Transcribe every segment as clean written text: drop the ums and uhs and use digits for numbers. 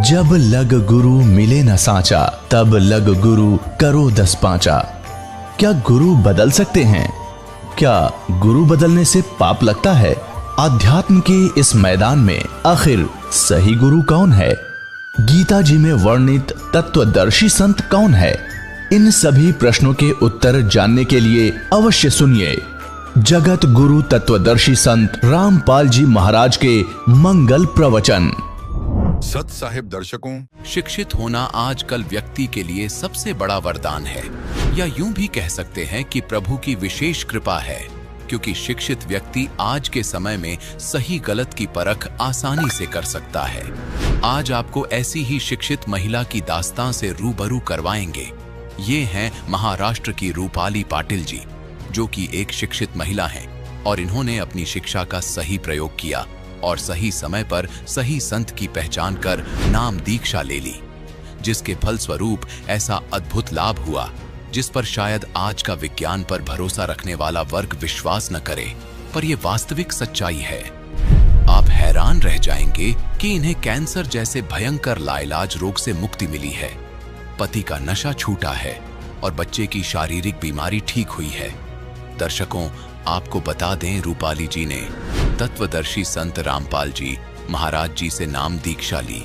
जब लग गुरु मिले न साचा, तब लग गुरु करो 10 पांचा। क्या गुरु बदल सकते हैं? क्या गुरु बदलने से पाप लगता है? अध्यात्म के इस मैदान में आखिर सही गुरु कौन है? गीता जी में वर्णित तत्वदर्शी संत कौन है? इन सभी प्रश्नों के उत्तर जानने के लिए अवश्य सुनिए जगत गुरु तत्वदर्शी संत रामपाल जी महाराज के मंगल प्रवचन। सत साहिब दर्शकों, शिक्षित होना आजकल व्यक्ति के लिए सबसे बड़ा वरदान है, या यूं भी कह सकते हैं कि प्रभु की विशेष कृपा है, क्योंकि शिक्षित व्यक्ति आज के समय में सही गलत की परख आसानी से कर सकता है। आज आपको ऐसी ही शिक्षित महिला की दास्तां से रूबरू करवाएंगे। ये हैं महाराष्ट्र की रूपाली पाटिल जी, जो कि एक शिक्षित महिला हैं और इन्होंने अपनी शिक्षा का सही प्रयोग किया और सही समय पर सही संत की पहचान कर नाम दीक्षा ले ली, जिसके फलस्वरूप ऐसा अद्भुत लाभ हुआ जिस पर शायद आज का विज्ञान पर भरोसा रखने वाला वर्ग विश्वास न करे, पर यह वास्तविक सच्चाई है। आप हैरान रह जाएंगे कि इन्हें कैंसर जैसे भयंकर लाइलाज रोग से मुक्ति मिली है, पति का नशा छूटा है और बच्चे की शारीरिक बीमारी ठीक हुई है। दर्शकों, आपको बता दें, रूपाली जी ने तत्वदर्शी संत रामपाल जी महाराज जी से नाम दीक्षा ली।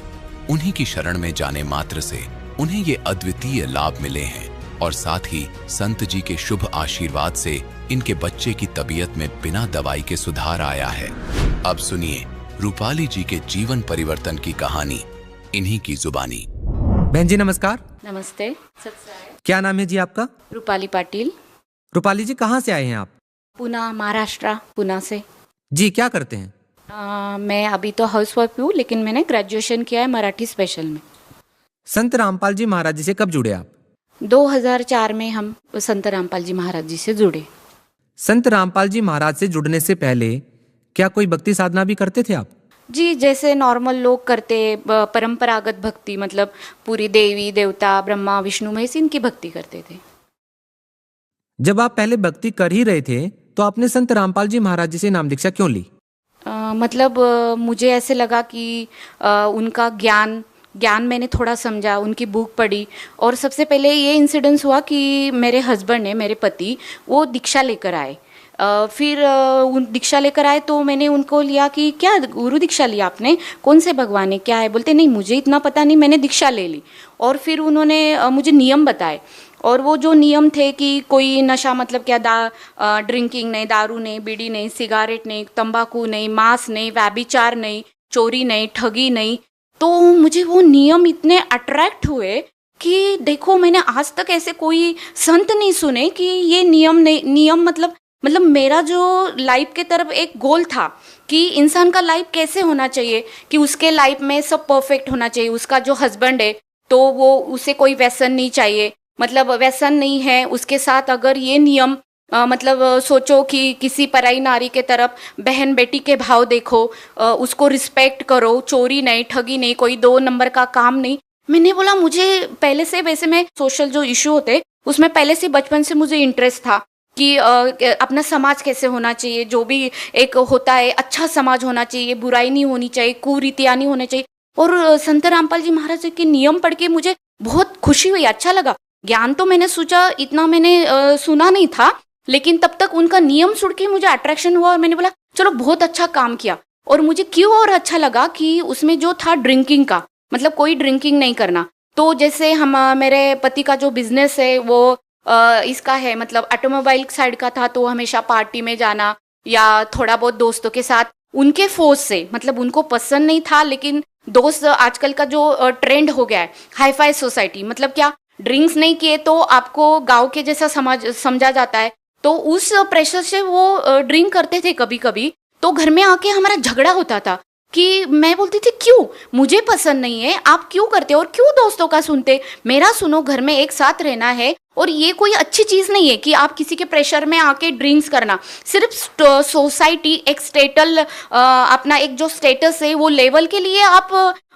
उन्हीं की शरण में जाने मात्र से उन्हें ये अद्वितीय लाभ मिले हैं और साथ ही संत जी के शुभ आशीर्वाद से इनके बच्चे की तबीयत में बिना दवाई के सुधार आया है। अब सुनिए रूपाली जी के जीवन परिवर्तन की कहानी इन्हीं की जुबानी। बहन जी नमस्कार। नमस्ते। क्या नाम है जी आपका? रूपाली पाटिल। रूपाली जी कहाँ से आए हैं आप? पुणे, महाराष्ट्र, पुणे से। जी क्या करते हैं? मैं अभी तो हाउस वाइफ हूँ, लेकिन मैंने ग्रेजुएशन किया है मराठी स्पेशल में। संत रामपाल जी महाराज जी से कब जुड़े आप? 2004 में हम संत रामपाल जी महाराज जी से जुड़े। संत रामपाल जी महाराज से जुड़ने से पहले क्या कोई भक्ति साधना भी करते थे आप? जी, जैसे नॉर्मल लोग करते, परंपरागत भक्ति, मतलब पूरी देवी देवता ब्रह्मा विष्णु महेश इनकी भक्ति करते थे। जब आप पहले भक्ति कर ही रहे थे तो आपने संत रामपाल जी महाराज जी से नाम दीक्षा क्यों ली? मुझे ऐसे लगा कि उनका ज्ञान मैंने थोड़ा समझा, उनकी बुक पढ़ी, और सबसे पहले ये इंसिडेंस हुआ कि मेरे हस्बैंड ने, मेरे पति, वो दीक्षा लेकर आए। फिर दीक्षा लेकर आए तो मैंने उनको लिया कि क्या गुरु दीक्षा लिया आपने, कौन से भगवान है, क्या है? बोलते नहीं, मुझे इतना पता नहीं, मैंने दीक्षा ले ली। और फिर उन्होंने मुझे नियम बताए, और वो जो नियम थे कि कोई नशा, मतलब क्या, ड्रिंकिंग नहीं, दारू नहीं, बीड़ी नहीं, सिगारेट नहीं, तंबाकू नहीं, मांस नहीं, व्यभिचार नहीं, चोरी नहीं, ठगी नहीं। तो मुझे वो नियम इतने अट्रैक्ट हुए कि देखो, मैंने आज तक ऐसे कोई संत नहीं सुने कि ये नियम मतलब मेरा जो लाइफ के तरफ एक गोल था कि इंसान का लाइफ कैसे होना चाहिए, कि उसके लाइफ में सब परफेक्ट होना चाहिए। उसका जो हस्बैंड है तो वो, उसे कोई व्यसन नहीं चाहिए, मतलब व्यसन नहीं है उसके साथ। अगर ये नियम सोचो कि किसी पराई नारी के तरफ बहन बेटी के भाव देखो, उसको रिस्पेक्ट करो, चोरी नहीं, ठगी नहीं, कोई 2 नंबर का काम नहीं। मैंने बोला, मुझे पहले से, वैसे मैं सोशल जो इशू होते उसमें पहले से बचपन से मुझे इंटरेस्ट था कि अपना समाज कैसे होना चाहिए, जो भी एक होता है अच्छा समाज होना चाहिए, बुराई नहीं होनी चाहिए, कुरीतियाँ नहीं होनी चाहिए। और संत रामपाल जी महाराज के नियम पढ़ के मुझे बहुत खुशी हुई, अच्छा लगा। ज्ञान तो मैंने सोचा इतना मैंने सुना नहीं था, लेकिन तब तक उनका नियम सुन के मुझे अट्रैक्शन हुआ और मैंने बोला चलो, बहुत अच्छा काम किया। और मुझे क्यों और अच्छा लगा कि उसमें जो था ड्रिंकिंग का, मतलब कोई ड्रिंकिंग नहीं करना। तो जैसे मेरे पति का जो बिजनेस है वो इसका है, मतलब ऑटोमोबाइल साइड का था, तो हमेशा पार्टी में जाना या थोड़ा बहुत दोस्तों के साथ, उनके फोर्स से, मतलब उनको पसंद नहीं था, लेकिन दोस्त, आजकल का जो ट्रेंड हो गया है हाई फाई सोसाइटी, मतलब क्या, ड्रिंक्स नहीं किए तो आपको गांव के जैसा समझा जाता है। तो उस प्रेशर से वो ड्रिंक करते थे कभी कभी। तो घर में आके हमारा झगड़ा होता था कि मैं बोलती थी, क्यों, मुझे पसंद नहीं है, आप क्यों करते और क्यों दोस्तों का सुनते, मेरा सुनो, घर में एक साथ रहना है। और ये कोई अच्छी चीज़ नहीं है कि आप किसी के प्रेशर में आके ड्रिंक्स करना। सिर्फ सोसाइटी एक अपना एक जो स्टेटस है वो लेवल के लिए आप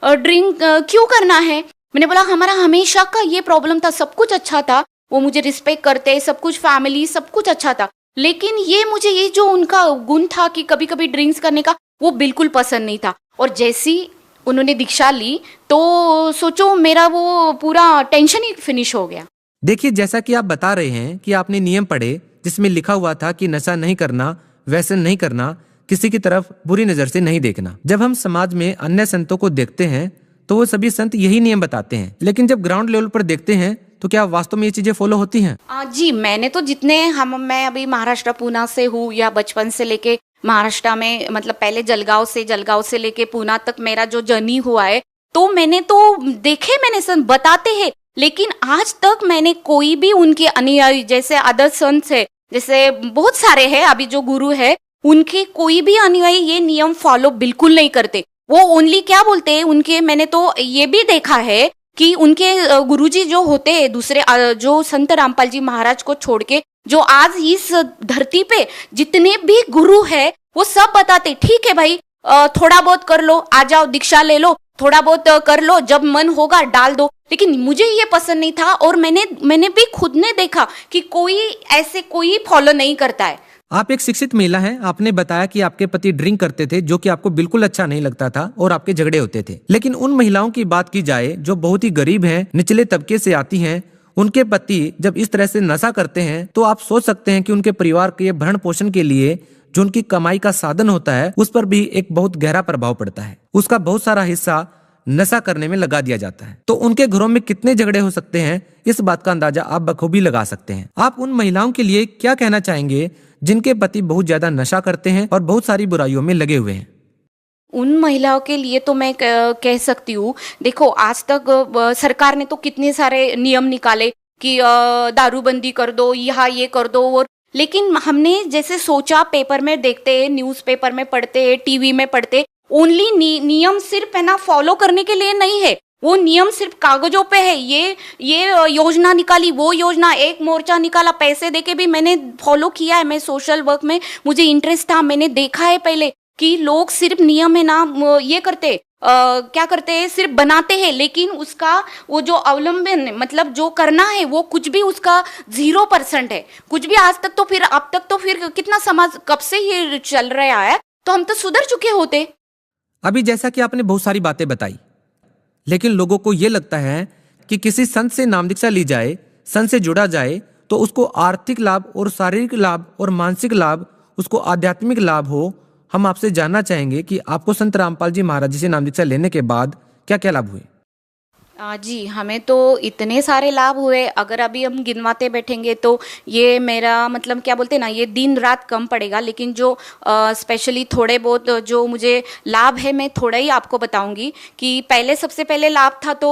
ड्रिंक क्यों करना है? मैंने बोला, हमारा हमेशा का ये प्रॉब्लम था, सब कुछ अच्छा था, वो मुझे रिस्पेक्ट करते, सब कुछ, फैमिली सब कुछ अच्छा था, लेकिन ये जो उनका गुण था कि कभी कभी ड्रिंक्स करने का, वो बिल्कुल पसंद नहीं था। और जैसी उन्होंने दीक्षा ली तो सोचो मेरा वो पूरा टेंशन ही फिनिश हो गया। देखिए, जैसा कि आप बता रहे हैं कि आपने नियम पढ़े जिसमें लिखा हुआ था कि नशा नहीं करना, व्यसन नहीं करना, किसी की तरफ बुरी नजर से नहीं देखना। जब हम समाज में अन्य संतों को देखते हैं तो वो सभी संत यही नियम बताते हैं, लेकिन जब ग्राउंड लेवल पर देखते हैं तो क्या वास्तव में ये चीजें फॉलो होती हैं? जी, मैंने तो मैं अभी महाराष्ट्र पूना से हूँ, या बचपन से लेके महाराष्ट्र में, मतलब पहले जलगांव से लेके पूना तक मेरा जो जर्नी हुआ है, तो मैंने तो देखे, मैंने संत बताते हैं, लेकिन आज तक मैंने कोई भी उनके अनुयायी, जैसे अदर संत है, जैसे बहुत सारे हैं अभी जो गुरु है, उनके कोई भी अनुयायी ये नियम फॉलो बिल्कुल नहीं करते। वो ओनली क्या बोलते हैं उनके, मैंने तो ये भी देखा है कि उनके गुरुजी जो होते हैं दूसरे, जो संत रामपाल जी महाराज को छोड़ के जो आज इस धरती पे जितने भी गुरु है वो सब बताते, ठीक है भाई, थोड़ा बहुत कर लो, आ जाओ दीक्षा ले लो, थोड़ा बहुत कर लो, जब मन होगा डाल दो। लेकिन मुझे ये पसंद नहीं था, और मैंने भी खुद ने देखा कि कोई फॉलो नहीं करता है। आप एक शिक्षित महिला हैं, आपने बताया कि आपके पति ड्रिंक करते थे, जो कि आपको बिल्कुल अच्छा नहीं लगता था, और आपके झगड़े होते थे। लेकिन उन महिलाओं की बात की जाए जो बहुत ही गरीब हैं, निचले तबके से आती हैं, उनके पति जब इस तरह से नशा करते हैं तो आप सोच सकते हैं कि उनके परिवार के भरण पोषण के लिए जो उनकी कमाई का साधन होता है उस पर भी एक बहुत गहरा प्रभाव पड़ता है। उसका बहुत सारा हिस्सा नशा करने में लगा दिया जाता है। तो उनके घरों में कितने झगड़े हो सकते हैं, इस बात का अंदाजा आप बखूबी लगा सकते हैं। आप उन महिलाओं के लिए क्या कहना चाहेंगे जिनके पति बहुत ज्यादा नशा करते हैं और बहुत सारी बुराइयों में लगे हुए हैं? उन महिलाओं के लिए तो मैं कह सकती हूँ, देखो आज तक सरकार ने तो कितने सारे नियम निकाले कि दारूबंदी कर दो, यहाँ ये कर दो, और लेकिन हमने जैसे सोचा, पेपर में देखते हैं, न्यूज़पेपर में पढ़ते हैं, टीवी में पढ़ते, ओनली नियम सिर्फ है ना फॉलो करने के लिए नहीं है, वो नियम सिर्फ कागजों पे है। ये योजना निकाली, वो योजना, एक मोर्चा निकाला, पैसे देके भी मैंने फॉलो किया है। मैं सोशल वर्क में मुझे इंटरेस्ट था, मैंने देखा है पहले कि लोग सिर्फ नियम है ना ये करते, क्या करते हैं, सिर्फ बनाते हैं, लेकिन उसका वो जो अवलंबन, मतलब जो करना है वो कुछ भी उसका 0% है, कुछ भी आज तक। तो फिर अब तक तो फिर कितना समाज कब से ये चल रहा है, तो हम तो सुधर चुके होते। अभी जैसा कि आपने बहुत सारी बातें बताई, लेकिन लोगों को ये लगता है कि किसी संत से नाम दीक्षा ली जाए, संत से जुड़ा जाए तो उसको आर्थिक लाभ और शारीरिक लाभ और मानसिक लाभ, उसको आध्यात्मिक लाभ हो। हम आपसे जानना चाहेंगे कि आपको संत रामपाल जी महाराज जी से नाम दीक्षा लेने के बाद क्या क्या लाभ हुए? जी, हमें तो इतने सारे लाभ हुए, अगर अभी हम गिनवाते बैठेंगे तो ये मेरा मतलब क्या बोलते हैं ना, ये दिन रात कम पड़ेगा। लेकिन जो स्पेशली थोड़े बहुत जो मुझे लाभ है मैं थोड़ा ही आपको बताऊंगी। कि पहले सबसे पहले लाभ था तो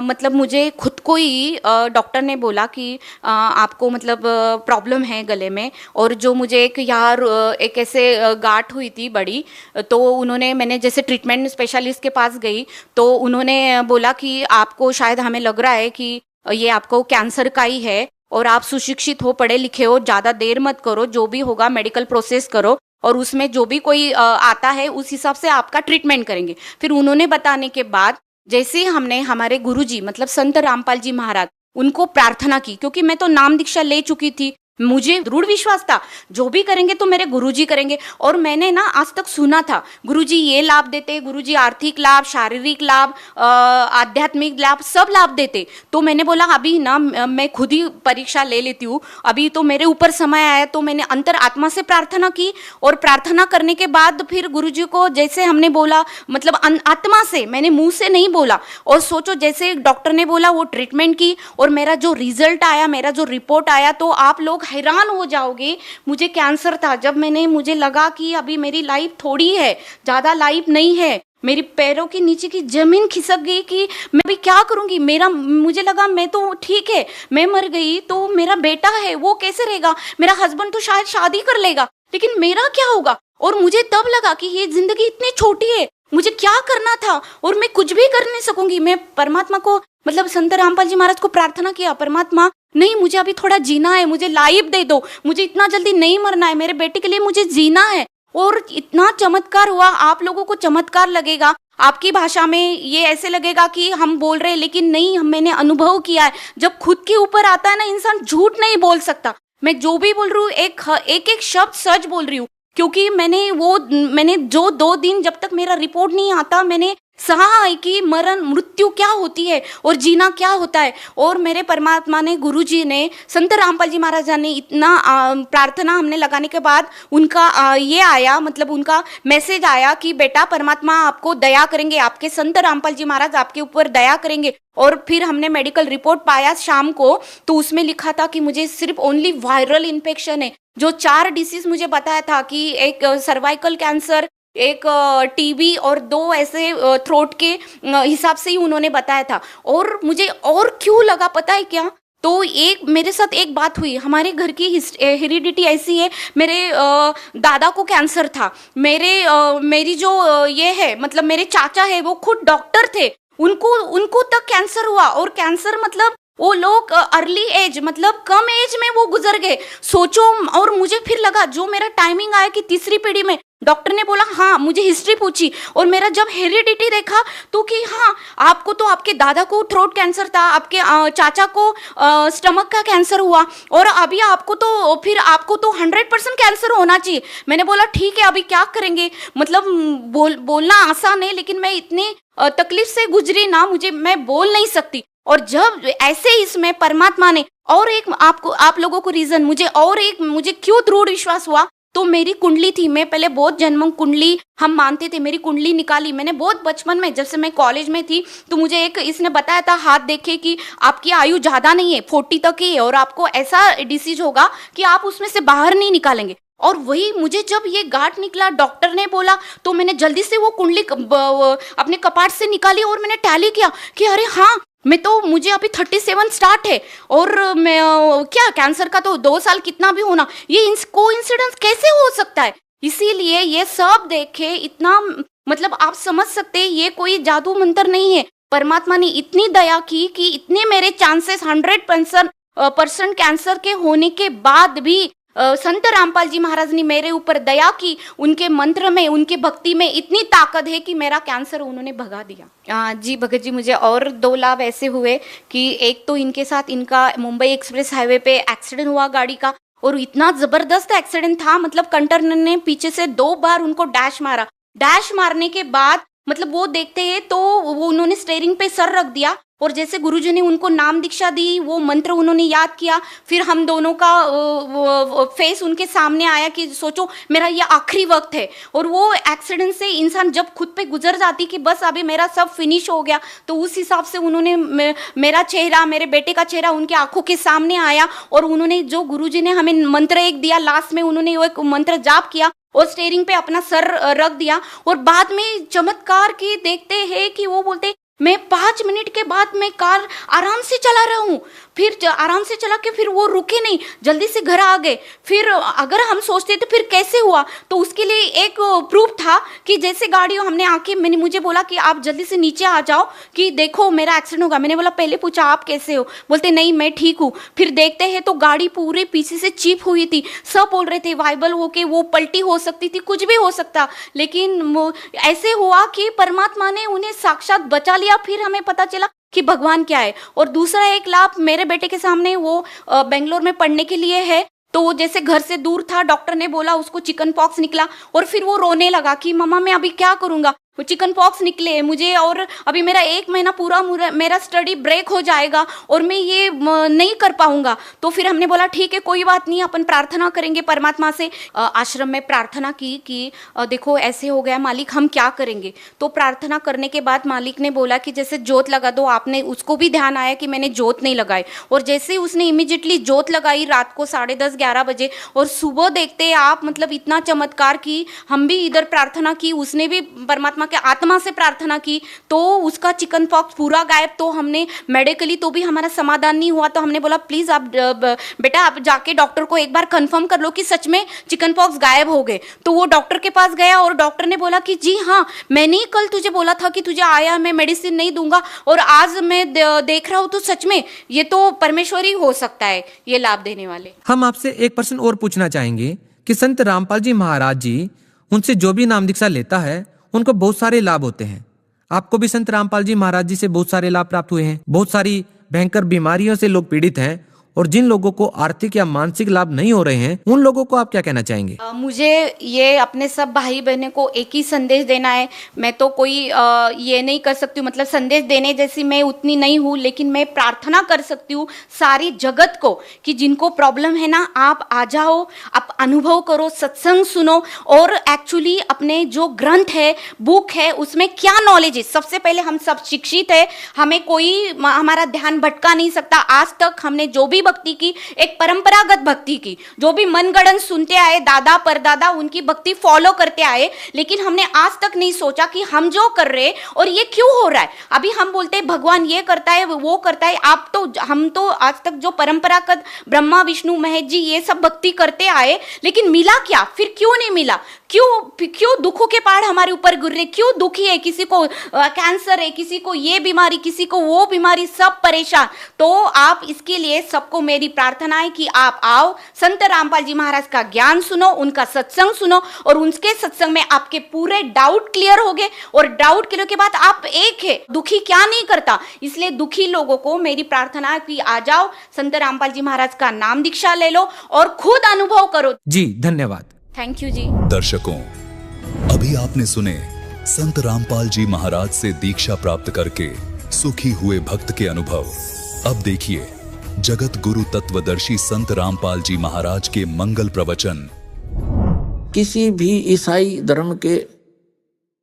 मतलब मुझे खुद को ही डॉक्टर ने बोला कि आपको मतलब प्रॉब्लम है गले में, और जो मुझे एक ऐसे गांठ हुई थी बड़ी, तो मैंने जैसे ट्रीटमेंट स्पेशलिस्ट के पास गई तो उन्होंने बोला कि आपको शायद, हमें लग रहा है कि ये आपको कैंसर का ही है, और आप सुशिक्षित हो, पढ़े लिखे हो, ज़्यादा देर मत करो, जो भी होगा मेडिकल प्रोसेस करो, और उसमें जो भी कोई आता है उस हिसाब से आपका ट्रीटमेंट करेंगे। फिर उन्होंने बताने के बाद जैसे हमने हमारे गुरुजी मतलब संत रामपाल जी महाराज उनको प्रार्थना की, क्योंकि मैं तो नाम दीक्षा ले चुकी थी, मुझे दृढ़ विश्वास था जो भी करेंगे तो मेरे गुरुजी करेंगे। और मैंने ना आज तक सुना था गुरुजी ये लाभ देते, गुरुजी आर्थिक लाभ, शारीरिक लाभ, आध्यात्मिक लाभ, सब लाभ देते। तो मैंने बोला अभी ना मैं खुद ही परीक्षा ले लेती हूँ, अभी तो मेरे ऊपर समय आया। तो मैंने अंतर आत्मा से प्रार्थना की, और प्रार्थना करने के बाद फिर गुरुजी को जैसे हमने बोला, मतलब आत्मा से, मैंने मुंह से नहीं बोला। और सोचो जैसे डॉक्टर ने बोला वो ट्रीटमेंट की, और मेरा जो रिजल्ट आया, मेरा जो रिपोर्ट आया, तो आप लोग हैरान हो जाओगे। मुझे कैंसर था, जब मुझे लगा कि अभी मेरी लाइफ थोड़ी है, ज्यादा लाइफ नहीं है, मेरी पैरों के नीचे की जमीन खिसक गई कि मैं अभी क्या करूंगी। मुझे लगा मैं तो ठीक है, मैं मर गई तो मेरा बेटा है वो कैसे रहेगा, मेरा हस्बैंड तो शायद शादी कर लेगा, लेकिन मेरा क्या होगा। और मुझे तब लगा कि ये जिंदगी इतनी छोटी है, मुझे क्या करना था, और मैं कुछ भी कर नहीं सकूंगी। मैं परमात्मा को मतलब संत रामपाल जी महाराज को प्रार्थना किया, परमात्मा नहीं, मुझे अभी थोड़ा जीना है, मुझे लाइफ दे दो, मुझे इतना जल्दी नहीं मरना है, मेरे बेटे के लिए मुझे जीना है। और इतना चमत्कार हुआ। आप लोगों को चमत्कार लगेगा, आपकी भाषा में ये ऐसे लगेगा कि हम बोल रहे हैं, लेकिन नहीं, मैंने अनुभव किया है। जब खुद के ऊपर आता है ना, इंसान झूठ नहीं बोल सकता। मैं जो भी बोल रही हूँ एक शब्द सच बोल रही हूँ, क्योंकि मैंने जो 2 दिन जब तक मेरा रिपोर्ट नहीं आता, मैंने सहा है कि मृत्यु क्या होती है और जीना क्या होता है। और मेरे परमात्मा ने, गुरु जी ने, संत रामपाल जी महाराज ने इतना प्रार्थना हमने लगाने के बाद उनका ये आया, मतलब उनका मैसेज आया कि बेटा परमात्मा आपको दया करेंगे, आपके संत रामपाल जी महाराज आपके ऊपर दया करेंगे। और फिर हमने मेडिकल रिपोर्ट पाया शाम को, तो उसमें लिखा था कि मुझे सिर्फ ओनली वायरल इन्फेक्शन है। जो 4 डिसीज मुझे बताया था कि एक सर्वाइकल कैंसर, एक टीबी और 2 ऐसे थ्रोट के हिसाब से ही उन्होंने बताया था। और मुझे और क्यों लगा पता है क्या? तो एक मेरे साथ एक बात हुई। हमारे घर की हेरिडिटी ऐसी है, मेरे दादा को कैंसर था, मेरी जो ये है, मतलब मेरे चाचा है वो खुद डॉक्टर थे, उनको तक कैंसर हुआ। और कैंसर मतलब वो लोग अर्ली एज, मतलब कम एज में वो गुजर गए, सोचो। और मुझे फिर लगा, जो मेरा टाइमिंग आया कि 3री पीढ़ी में, डॉक्टर ने बोला हाँ, मुझे हिस्ट्री पूछी और मेरा जब हेरिडिटी देखा तो कि हाँ, आपको तो आपके दादा को थ्रोट कैंसर था, आपके चाचा को स्टमक का कैंसर हुआ, और अभी आपको तो 100% कैंसर होना चाहिए। मैंने बोला ठीक है, अभी क्या करेंगे, मतलब बोलना आसान है, लेकिन मैं इतनी तकलीफ से गुजरी ना, मैं बोल नहीं सकती। और जब ऐसे इसमें परमात्मा ने और एक आप लोगों को रीजन, मुझे क्यों दृढ़ विश्वास हुआ, तो मेरी कुंडली थी। मैं पहले बहुत जन्म कुंडली हम मानते थे, मेरी कुंडली निकाली मैंने बहुत बचपन में, जब से मैं कॉलेज में थी। तो मुझे इसने बताया था, हाथ देखे कि आपकी आयु ज्यादा नहीं है, 40 तक ही है, और आपको ऐसा डिसीज होगा कि आप उसमें से बाहर नहीं निकालेंगे। और वही मुझे जब ये गांठ निकला, डॉक्टर ने बोला, तो मैंने जल्दी से वो कुंडली अपने कपाट से निकाली और मैंने टैली किया कि अरे हाँ, मुझे अभी 37 स्टार्ट है, और मैं क्या कैंसर का तो 2 साल कितना भी होना, ये कोइंसिडेंस कैसे हो सकता है। इसीलिए ये सब देखे इतना, मतलब आप समझ सकते हैं, ये कोई जादू मंत्र नहीं है। परमात्मा ने इतनी दया की कि इतने मेरे चांसेस 100% कैंसर के होने के बाद भी संत रामपाल जी महाराज ने मेरे ऊपर दया की। उनके मंत्र में, उनके भक्ति में इतनी ताकत है कि मेरा कैंसर उन्होंने भगा दिया। जी भगत जी, मुझे और 2 लाभ ऐसे हुए कि एक तो इनके साथ इनका मुंबई एक्सप्रेस हाईवे पे एक्सीडेंट हुआ गाड़ी का, और इतना जबरदस्त एक्सीडेंट था, मतलब कंटरनर ने पीछे से 2 बार उनको डैश मारा। डैश मारने के बाद मतलब वो देखते हैं तो वो उन्होंने स्टीयरिंग पे सर रख दिया, और जैसे गुरुजी ने उनको नाम दीक्षा दी, वो मंत्र उन्होंने याद किया। फिर हम दोनों का फेस उनके सामने आया कि सोचो मेरा ये आखिरी वक्त है। और वो एक्सीडेंट से इंसान जब खुद पे गुजर जाती कि बस अभी मेरा सब फिनिश हो गया, तो उस हिसाब से उन्होंने मेरा चेहरा, मेरे बेटे का चेहरा उनके आंखों के सामने आया। और उन्होंने जो गुरुजी ने हमें मंत्र एक दिया, लास्ट में उन्होंने वो एक मंत्र जाप किया और स्टीयरिंग पे अपना सर रख दिया। और बाद में चमत्कार की देखते हैं कि वो बोलते, मैं 5 मिनट के बाद मैं कार आराम से चला रहा हूँ, फिर आराम से चला के फिर वो रुके नहीं, जल्दी से घर आ गए। फिर अगर हम सोचते तो फिर कैसे हुआ, तो उसके लिए एक प्रूफ था कि जैसे गाड़ी हमने आके मुझे बोला कि आप जल्दी से नीचे आ जाओ कि देखो मेरा एक्सीडेंट होगा। मैंने बोला पहले पूछा आप कैसे हो, बोलते नहीं मैं ठीक हूँ। फिर देखते हैं तो गाड़ी पूरे पीछे से चिप हुई थी, सब बोल रहे थे वाइबल होके वो पलटी हो सकती थी, कुछ भी हो सकता, लेकिन ऐसे हुआ कि परमात्मा ने उन्हें साक्षात बचा लिया। फिर हमें पता चला कि भगवान क्या है। और दूसरा एक लाभ मेरे बेटे के सामने, वो बेंगलोर में पढ़ने के लिए है, तो वो जैसे घर से दूर था, डॉक्टर ने बोला उसको चिकन पॉक्स निकला, और फिर वो रोने लगा कि मम्मा मैं अभी क्या करूंगा, वो चिकन पॉक्स निकले मुझे, और अभी मेरा 1 महीना पूरा मेरा स्टडी ब्रेक हो जाएगा और मैं ये नहीं कर पाऊंगा। तो फिर हमने बोला ठीक है कोई बात नहीं, अपन प्रार्थना करेंगे परमात्मा से। आश्रम में प्रार्थना की कि देखो ऐसे हो गया मालिक, हम क्या करेंगे। तो प्रार्थना करने के बाद मालिक ने बोला कि जैसे जोत लगा दो। आपने उसको भी ध्यान आया कि मैंने जोत नहीं लगाई, और जैसे ही उसने इमीडिएटली जोत लगाई रात को 10:30-11 बजे, और सुबह देखते आप मतलब इतना चमत्कार की। हम भी इधर प्रार्थना की, उसने भी परमात्मा के आत्मा से प्रार्थना की, तो उसका चिकन पॉक्स पूरा गायब। तो हमने मेडिकली तो भी हमारा समाधान नहीं हुआ, तो हमने बोला प्लीज आप बेटा आप जाके डॉक्टर को एक बार कंफर्म कर लो कि सच में चिकन पॉक्स गायब हो गए। तो वो डॉक्टर के पास गया और डॉक्टर ने बोला कि जी हाँ, मैंने ही कल तुझे बोला था कि तुझे आया मैं मेडिसिन नहीं दूंगा, और आज मैं देख रहा हूँ तो सच में ये तो परमेश्वर ही हो सकता है ये लाभ देने वाले। हम आपसे एक प्रश्न और पूछना चाहेंगे कि संत रामपाल जी महाराज जी, उनसे जो भी नाम दीक्षा लेता है उनको बहुत सारे लाभ होते हैं। आपको भी संत रामपाल जी महाराज जी से बहुत सारे लाभ प्राप्त हुए हैं। बहुत सारी भयंकर बीमारियों से लोग पीड़ित हैं और जिन लोगों को आर्थिक या मानसिक लाभ नहीं हो रहे हैं उन लोगों को आप क्या कहना चाहेंगे? मुझे ये अपने सब भाई बहनों को एक ही संदेश देना है। मैं तो कोई ये नहीं कर सकती हूँ, मतलब संदेश देने जैसी मैं उतनी नहीं हूँ, लेकिन मैं प्रार्थना कर सकती हूँ सारी जगत को कि जिनको प्रॉब्लम है ना, आप आ जाओ, आप अनुभव करो, सत्संग सुनो, और एक्चुअली अपने जो ग्रंथ है, बुक है, उसमें क्या नॉलेज है। सबसे पहले हम सब शिक्षित है, हमें कोई हमारा ध्यान भटका नहीं सकता। आज तक हमने जो भी भक्ति की, एक परंपरागत भक्ति की, जो भी मनगढ़ंत सुनते आए, दादा परदादा उनकी भक्ति फॉलो करते आए, लेकिन हमने आज तक नहीं सोचा कि हम जो कर रहे और ये क्यों हो रहा है। अभी हम बोलते हैं भगवान ये करता है, वो करता है। आप तो, हम तो आज तक जो परंपरागत ब्रह्मा विष्णु महेश जी ये सब भक्ति करते आए, लेकिन मिला क्या? फिर क्यों नहीं मिला? क्यों दुखों के पहाड़ हमारे ऊपर गिर रहे? क्यों दुखी है? किसी को कैंसर है, किसी को ये बीमारी, किसी को वो बीमारी, सब परेशान। तो आप इसके लिए सबको मेरी प्रार्थना है कि आप आओ, संत रामपाल जी महाराज का ज्ञान सुनो, उनका सत्संग सुनो, और उनके सत्संग में आपके पूरे डाउट क्लियर हो गए, और डाउट क्लियर के बाद आप एक है। दुखी क्या नहीं करता, इसलिए दुखी लोगों को मेरी प्रार्थना है कि आ जाओ, संत रामपाल जी महाराज का नाम दीक्षा ले लो और खुद अनुभव करो। जी धन्यवाद। थैंक यू जी। दर्शकों, अभी आपने सुने संत रामपाल जी महाराज से दीक्षा प्राप्त करके सुखी हुए भक्त के अनुभव। अब देखिए जगत गुरु तत्वदर्शी संत रामपाल जी महाराज के मंगल प्रवचन। किसी भी ईसाई धर्म के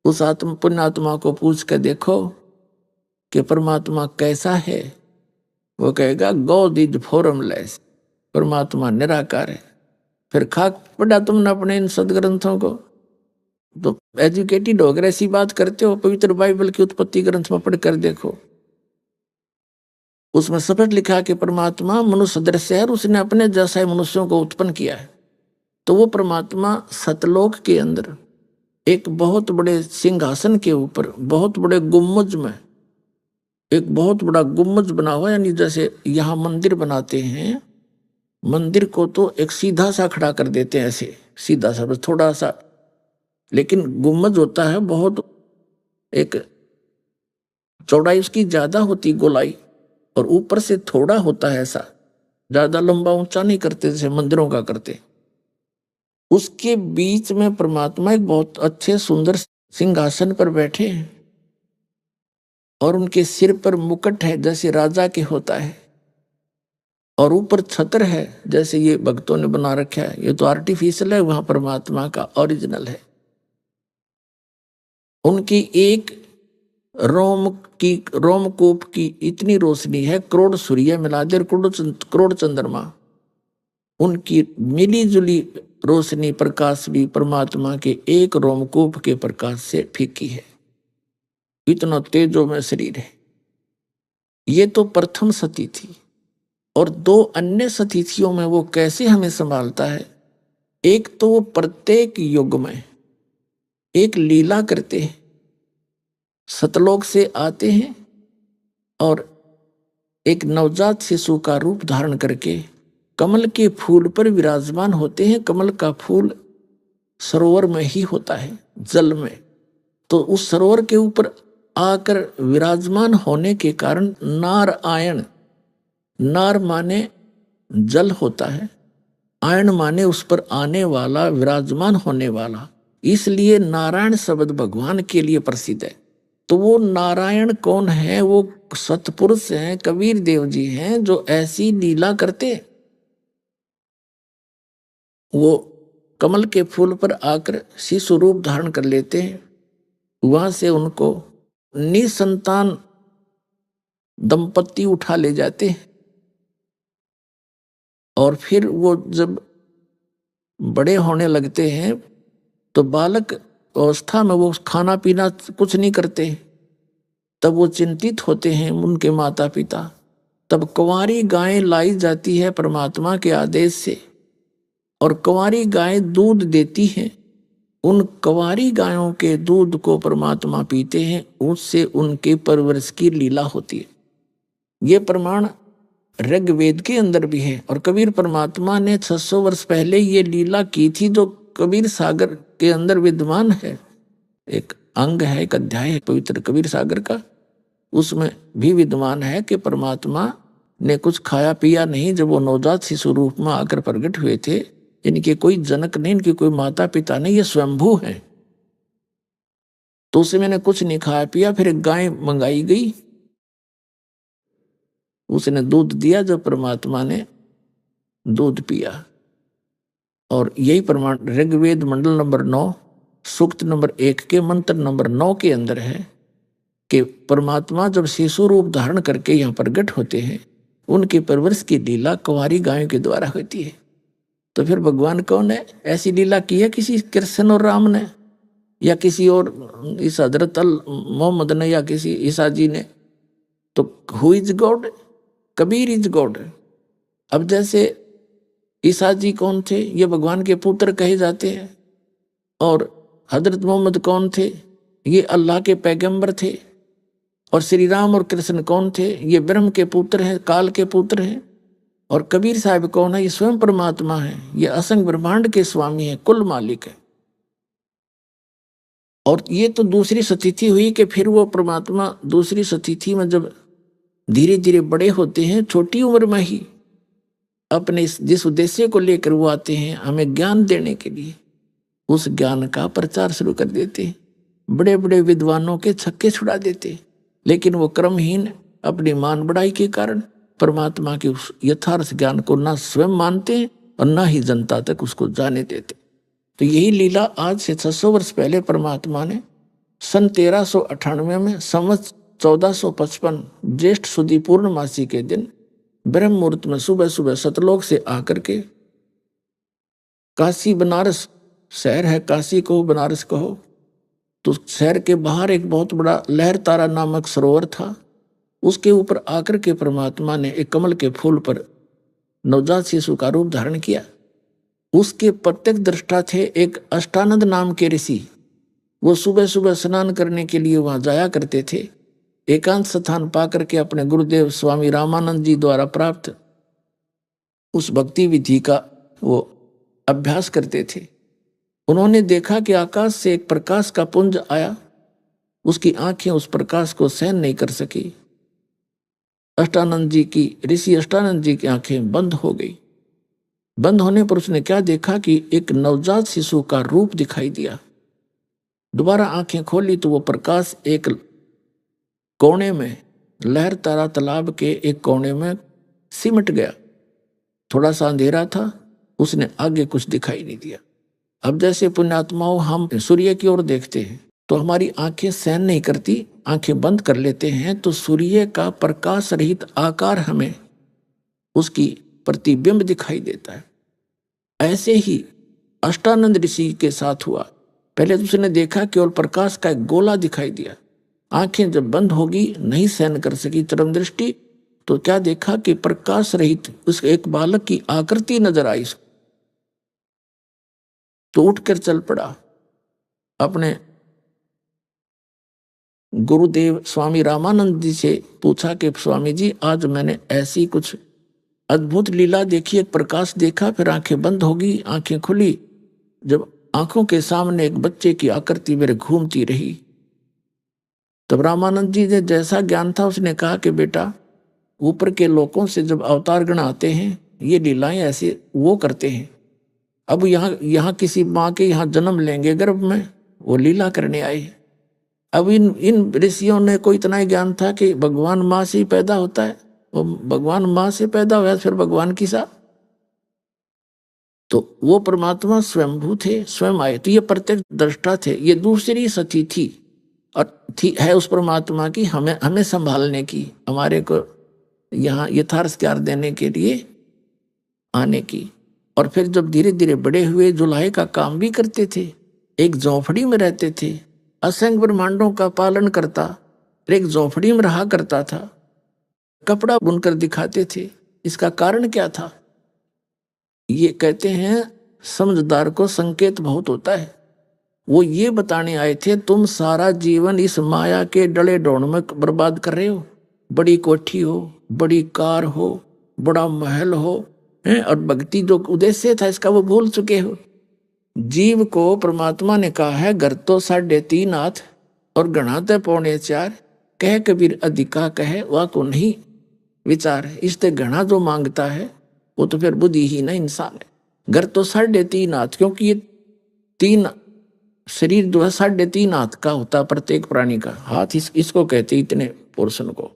उस पुण्यात्मा को पूछ कर देखो कि परमात्मा कैसा है, वो कहेगा गॉड इज फॉर्मलेस, परमात्मा निराकार है। फिर खाक पढ़ा तुमने अपने इन सदग्रंथों को, तो एजुकेटेड हो गए, ऐसी बात करते हो। पवित्र बाइबल की उत्पत्ति ग्रंथ में पढ़ कर देखो, उसमें स्पष्ट लिखा कि परमात्मा मनुष्य सदृश्य है और उसने अपने जैसा ही मनुष्यों को उत्पन्न किया है। तो वो परमात्मा सतलोक के अंदर एक बहुत बड़े सिंहासन के ऊपर, बहुत बड़े गुम्बज में, एक बहुत बड़ा गुम्बज बना हुआ, यानी जैसे यहाँ मंदिर बनाते हैं, मंदिर को तो एक सीधा सा खड़ा कर देते हैं, ऐसे सीधा सा, बस थोड़ा सा, लेकिन गुम्बज होता है बहुत, एक चौड़ाई उसकी ज्यादा होती, गोलाई, और ऊपर से थोड़ा होता है ऐसा, ज्यादा लंबा ऊंचा नहीं करते जैसे मंदिरों का करते। उसके बीच में परमात्मा एक बहुत अच्छे सुंदर सिंहासन पर बैठे हैं, और उनके सिर पर मुकुट है जैसे राजा के होता है, और ऊपर छत्र है जैसे ये भक्तों ने बना रखा है। ये तो आर्टिफिशियल है, वहां परमात्मा का ओरिजिनल है। उनकी एक रोमकूप की इतनी रोशनी है, करोड़ सूर्य मिला दे, करोड़ चंद्रमा, उनकी मिली जुली रोशनी प्रकाश भी परमात्मा के एक रोमकूप के प्रकाश से फीकी है। इतना तेजो में शरीर है। ये तो प्रथम सती थी, और दो अन्य सतीथियों में वो कैसे हमें संभालता है। एक तो वो प्रत्येक युग में एक लीला करते हैं, सतलोक से आते हैं और एक नवजात शिशु का रूप धारण करके कमल के फूल पर विराजमान होते हैं। कमल का फूल सरोवर में ही होता है, जल में, तो उस सरोवर के ऊपर आकर विराजमान होने के कारण नारायण, नार माने जल होता है, आयन माने उस पर आने वाला, विराजमान होने वाला, इसलिए नारायण शब्द भगवान के लिए प्रसिद्ध है। तो वो नारायण कौन है? वो सतपुरुष हैं, कबीर देव जी हैं, जो ऐसी लीला करते। वो कमल के फूल पर आकर शिशु रूप धारण कर लेते हैं। वहां से उनको निसंतान दंपति उठा ले जाते हैं, और फिर वो जब बड़े होने लगते हैं तो बालक अवस्था में वो खाना पीना कुछ नहीं करते। तब वो चिंतित होते हैं उनके माता पिता। तब कुंवारी गायें लाई जाती है परमात्मा के आदेश से, और कुंवारी गायें दूध देती हैं। उन कुंवारी गायों के दूध को परमात्मा पीते हैं, उससे उनके परवरिश की लीला होती है। ये प्रमाण ऋग्वेद के अंदर भी है, और कबीर परमात्मा ने 600 वर्ष पहले ये लीला की थी, जो कबीर सागर के अंदर विद्यमान है। एक अंग है, एक अध्याय है पवित्र कबीर सागर का, उसमें भी विद्यमान है कि परमात्मा ने कुछ खाया पिया नहीं जब वो नवजात शिशु रूप में आकर प्रकट हुए थे। इनके कोई जनक नहीं, इनके कोई माता पिता नहीं, ये स्वयंभू हैं। तो उसे मैंने कुछ नहीं खाया पिया। फिर एक गाय मंगाई गई, उसने दूध दिया, जब परमात्मा ने दूध पिया। और यही प्रमाण ऋग्वेद मंडल नंबर 9 सूक्त नंबर 1 के मंत्र नंबर 9 के अंदर है कि परमात्मा जब शिशु रूप धारण करके यहाँ प्रकट होते हैं, उनकी परवरिश की लीला कुंवारी गायों के द्वारा होती है। तो फिर भगवान कौन है? ऐसी लीला की है किसी कृष्ण और राम ने, या किसी और इस हजरत अल मोहम्मद ने, या किसी ईसा जी ने? तो who is God? Kabir is God. अब जैसे ईसा जी कौन थे? ये भगवान के पुत्र कहे जाते हैं। और हजरत मोहम्मद कौन थे? ये अल्लाह के पैगंबर थे। और श्री राम और कृष्ण कौन थे? ये ब्रह्म के पुत्र हैं, काल के पुत्र हैं। और कबीर साहब कौन है? ये स्वयं परमात्मा है, ये असंग ब्रह्मांड के स्वामी है, कुल मालिक है। और ये तो दूसरी सतिथि हुई कि फिर वो परमात्मा दूसरी सतिथि में जब धीरे धीरे बड़े होते हैं, छोटी उम्र में ही अपने जिस उद्देश्य को लेकर वो आते हैं, हमें ज्ञान देने के लिए, उस ज्ञान का प्रचार शुरू कर देते हैं। बड़े बड़े विद्वानों के छक्के छुड़ा देते, लेकिन वो क्रमहीन अपनी मान बढ़ाई के कारण परमात्मा के उस यथार्थ ज्ञान को ना स्वयं मानते हैं और ना ही जनता तक उसको जाने देते। तो यही लीला आज से 600 वर्ष पहले परमात्मा ने सन 1398 में संवत 1455 ज्येष्ठ सुदी पूर्णमासी के दिन ब्रह्म मुहूर्त में सुबह सुबह सतलोक से आकर के काशी बनारस शहर है, काशी कहो बनारस कहो, तो शहर के बाहर एक बहुत बड़ा लहर तारा नामक सरोवर था। उसके ऊपर आकर के परमात्मा ने एक कमल के फूल पर नवजात शिशु का रूप धारण किया। उसके प्रत्यक्ष दृष्टा थे एक अष्टानंद नाम के ऋषि। वो सुबह सुबह स्नान करने के लिए वहां जाया करते थे। एकांत स्थान पाकर के अपने गुरुदेव स्वामी रामानंद जी द्वारा प्राप्त उस भक्ति विधि का वो अभ्यास करते थे। उन्होंने देखा कि आकाश से एक प्रकाश का पुंज आया, उसकी आंखें उस प्रकाश को सहन नहीं कर सकी। अष्टानंद जी की ऋषि अष्टानंद जी की आंखें बंद हो गई। बंद होने पर उसने क्या देखा कि एक नवजात शिशु का रूप दिखाई दिया। दोबारा आंखें खोली तो वो प्रकाश एक कोने में, लहर तारा तालाब के एक कोने में सिमट गया। थोड़ा सा अंधेरा था, उसने आगे कुछ दिखाई नहीं दिया। अब जैसे पुण्यात्माओं हम सूर्य की ओर देखते हैं तो हमारी आंखें सहन नहीं करती, आंखें बंद कर लेते हैं, तो सूर्य का प्रकाश रहित आकार हमें उसकी प्रतिबिंब दिखाई देता है। ऐसे ही अष्टानंद ऋषि के साथ हुआ। पहले तो उसने देखा केवल प्रकाश का एक गोला दिखाई दिया। आंखें जब बंद होगी, नहीं सहन कर सकी चरम दृष्टि, तो क्या देखा कि प्रकाश रहित उस एक बालक की आकृति नजर आई। तो उठकर चल पड़ा, अपने गुरुदेव स्वामी रामानंद जी से पूछा कि स्वामी जी, आज मैंने ऐसी कुछ अद्भुत लीला देखी, एक प्रकाश देखा, फिर आंखें बंद होगी, आंखें खुली, जब आंखों के सामने एक बच्चे की आकृति मेरे घूमती रही। तब रामानंद जी ने जैसा ज्ञान था उसने कहा कि बेटा, ऊपर के लोकों से जब अवतार गण आते हैं, ये लीलाएं ऐसे वो करते हैं। अब यहाँ किसी माँ के यहाँ जन्म लेंगे गर्भ में, वो लीला करने आए। अब इन ऋषियों ने को इतना ही ज्ञान था कि भगवान माँ से ही पैदा होता है, वो भगवान माँ से पैदा हुआ फिर भगवान की सा, तो वो परमात्मा स्वयंभू थे, स्वयं आए। तो ये प्रत्यक्ष दृष्टा थे। ये दूसरी सती थी और थी है उस परमात्मा की हमें संभालने की, हमारे को यहाँ यथार्थ ज्ञान देने के लिए आने की। और फिर जब धीरे धीरे बड़े हुए, जुलाहे का काम भी करते थे, एक झोंपड़ी में रहते थे, असंख्य ब्रह्मांडों का पालन करता, एक झोंपड़ी में रहा करता था, कपड़ा बुनकर दिखाते थे। इसका कारण क्या था? ये कहते हैं समझदार को संकेत बहुत होता है। वो ये बताने आए थे, तुम सारा जीवन इस माया के डले ढोंड में बर्बाद कर रहे हो। बड़ी कोठी हो, बड़ी कार हो, बड़ा महल हो, और भक्ति जो उद्देश्य था इसका वो भूल चुके हो। जीव को परमात्मा ने कहा है, घर तो 3.5 हाथ और गणा तो 4.25, कह कबीर अधिका कहे वा को नहीं। विचार है। इससे घना जो मांगता है वो तो फिर बुद्धिहीन इंसान है। घर तो 3.5 हाथ, क्योंकि ये 3 शरीर जो है 3.5 हाथ का होता है प्रत्येक प्राणी का। हाथ इसको कहते इतने पोर्शन को,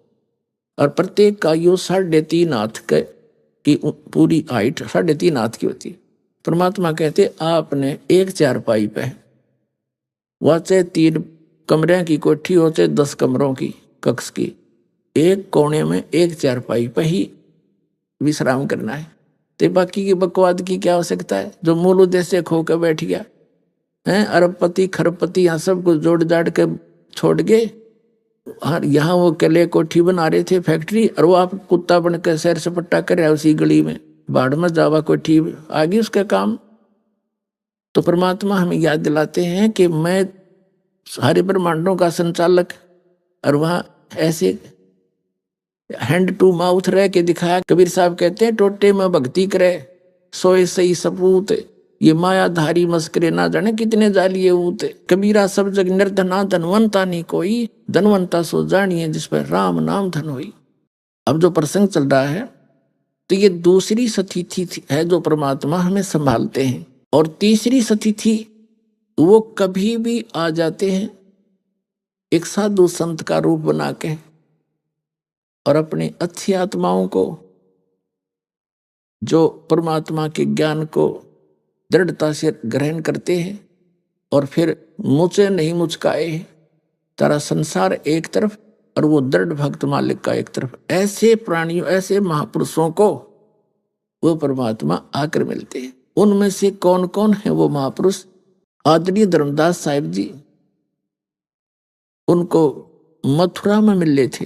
और प्रत्येक का यो 3.5 हाथ की पूरी हाइट 3.5 हाथ की होती है। परमात्मा कहते आपने एक चारपाई पे, वह चाहे 3 कमरे की कोठी हो चाहे 10 कमरों की कक्ष की, एक कोने में एक चारपाई पे ही विश्राम करना है। तो बाकी की बकवाद की क्या आवश्यकता है? जो मूल उद्देश्य खो के बैठ गया है, अरबपति खरबपति यहाँ सब कुछ जोड़ जाड़ के छोड़ गए। यहाँ वो केले कोठी बना रहे थे फैक्ट्री, और वो आप कुत्ता बन के सैर सपट्टा कर रहा है उसी गली में, बाढ़ में जावा कोठी आगे उसका काम। तो परमात्मा हमें याद दिलाते हैं कि मैं सारे ब्रह्मांडों का संचालक, और वहाँ ऐसे हैंड टू माउथ रह के दिखाया। कबीर साहब कहते हैं टोटे में भक्ति करे सोए सही सपूत, ये मायाधारी मस्करे ना जाने कितने जालिए ऊत। कबीरा सब जग निर्धना धनवंता नहीं कोई, धनवंता सो जानिए जिस पर राम नाम धन होई। अब जो प्रसंग चल रहा है तो ये दूसरी सतिथि है जो परमात्मा हमें संभालते हैं, और तीसरी सतिथि वो कभी भी आ जाते हैं एक साधु संत का रूप बना के, और अपनी अच्छी आत्माओं को जो परमात्मा के ज्ञान को दृढ़ता से ग्रहण करते हैं, और फिर मुझे नहीं मुचकाए तारा संसार एक तरफ और वो दृढ़ भक्त मालिक का एक तरफ, ऐसे प्राणियों ऐसे महापुरुषों को वो परमात्मा आकर मिलते हैं। उनमें से कौन कौन है वो महापुरुष? आदरणीय धर्मदास साहिब जी, उनको मथुरा में मिले थे।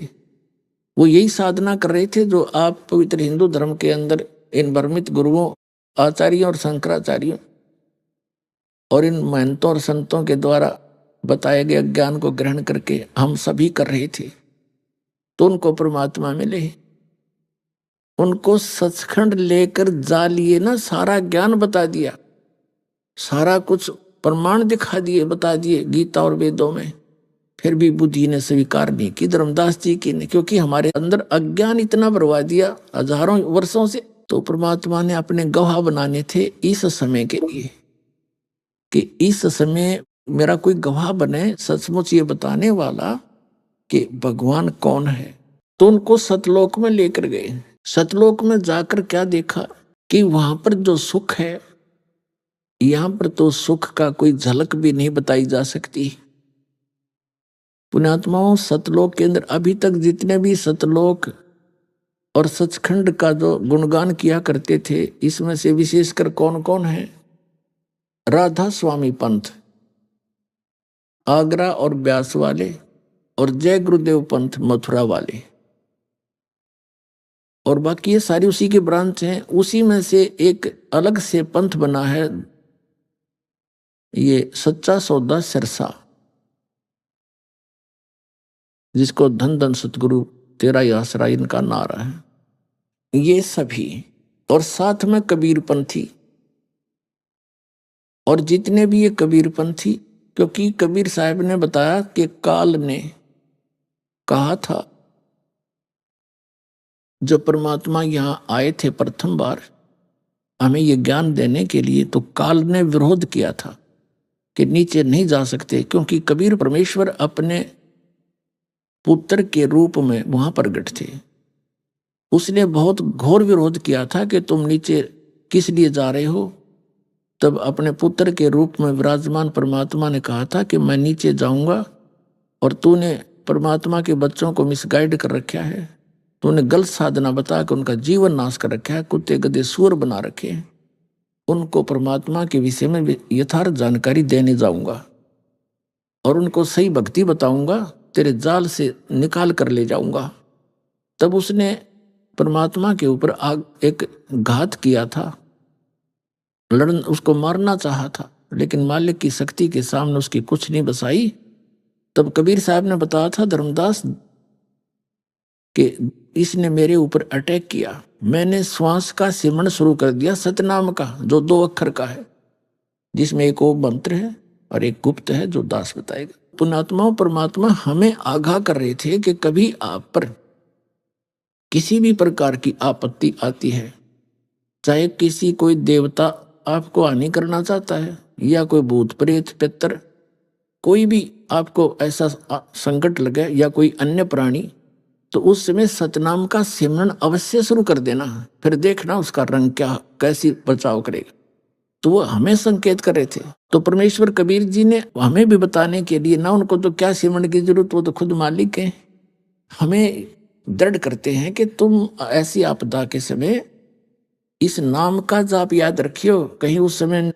वो यही साधना कर रहे थे जो आप पवित्र हिंदू धर्म के अंदर इन भ्रमित गुरुओं आचार्यों और शंकराचार्यों और इन महंतों और संतों के द्वारा बताए गए ज्ञान को ग्रहण करके हम सभी कर रहे थे। तो उनको परमात्मा मिले, उनको सचखंड लेकर जा लिए ना, सारा ज्ञान बता दिया, सारा कुछ प्रमाण दिखा दिए, बता दिए गीता और वेदों में। फिर भी बुद्धि ने स्वीकार नहीं की, धर्मदास जी की ने, क्योंकि हमारे अंदर अज्ञान इतना बरवा दिया हजारों वर्षों से। तो परमात्मा ने अपने गवाह बनाने थे इस समय के लिए कि इस समय मेरा कोई गवाह बने, सचमुच ये बताने वाला कि भगवान कौन है। तो उनको सतलोक में लेकर गए। सतलोक में जाकर क्या देखा कि वहां पर जो सुख है, यहां पर तो सुख का कोई झलक भी नहीं बताई जा सकती। पुण्यात्माओं, सतलोक के अंदर अभी तक जितने भी सतलोक और सचखंड का जो गुणगान किया करते थे, इसमें से विशेषकर कौन कौन है? राधा स्वामी पंथ, आगरा और ब्यास वाले, और जय गुरुदेव पंथ मथुरा वाले, और बाकी ये सारी उसी के ब्रांच हैं। उसी में से एक अलग से पंथ बना है, ये सच्चा सौदा सिरसा, जिसको धन धन सतगुरु तेरा ही आसरा इनका नारा है। ये सभी, और साथ में कबीर पंथी, और जितने भी ये कबीर पंथी, क्योंकि कबीर साहब ने बताया कि काल ने कहा था, जब परमात्मा यहां आए थे प्रथम बार हमें ये ज्ञान देने के लिए, तो काल ने विरोध किया था कि नीचे नहीं जा सकते, क्योंकि कबीर परमेश्वर अपने पुत्र के रूप में वहां प्रगट थे। उसने बहुत घोर विरोध किया था कि तुम नीचे किस लिए जा रहे हो। तब अपने पुत्र के रूप में विराजमान परमात्मा ने कहा था कि मैं नीचे जाऊंगा, और तूने परमात्मा के बच्चों को मिसगाइड कर रखा है, तूने गलत साधना बता के उनका जीवन नाश कर रखा है, कुत्ते गधे सूअर बना रखे हैं। उनको परमात्मा के विषय में यथार्थ जानकारी देने जाऊंगा, और उनको सही भक्ति बताऊंगा, तेरे जाल से निकाल कर ले जाऊंगा। तब उसने परमात्मा के ऊपर एक घात किया था, उसको मारना चाहा था, लेकिन मालिक की शक्ति के सामने उसकी कुछ नहीं बसाई। तब कबीर साहब ने बताया था धर्मदास कि इसने मेरे ऊपर अटैक किया। मैंने श्वास का सिमरण शुरू कर दिया, सतनाम का, जो 2 अक्षर का है, जिसमें एक ओम मंत्र है और एक गुप्त है जो दास बताएगा। पुण्यात्माओं, परमात्मा हमें आगाह कर रहे थे कि कभी आप पर किसी भी प्रकार की आपत्ति आती है, चाहे किसी कोई देवता आपको हानि करना चाहता है या कोई भूत प्रेत पितर, कोई भी आपको ऐसा संकट लगे या कोई अन्य प्राणी, तो उस समय सतनाम का सिमरन अवश्य शुरू कर देना। फिर देखना उसका रंग क्या, कैसी बचाव करेगा। तो वो हमें संकेत कर रहे थे। तो परमेश्वर कबीर जी ने हमें भी बताने के लिए, ना उनको तो क्या सिमरन की जरूरत, वो तो खुद मालिक है, हमें दृढ़ करते हैं कि तुम ऐसी आपदा के समय इस नाम का जाप याद रखियो। कहीं उस समय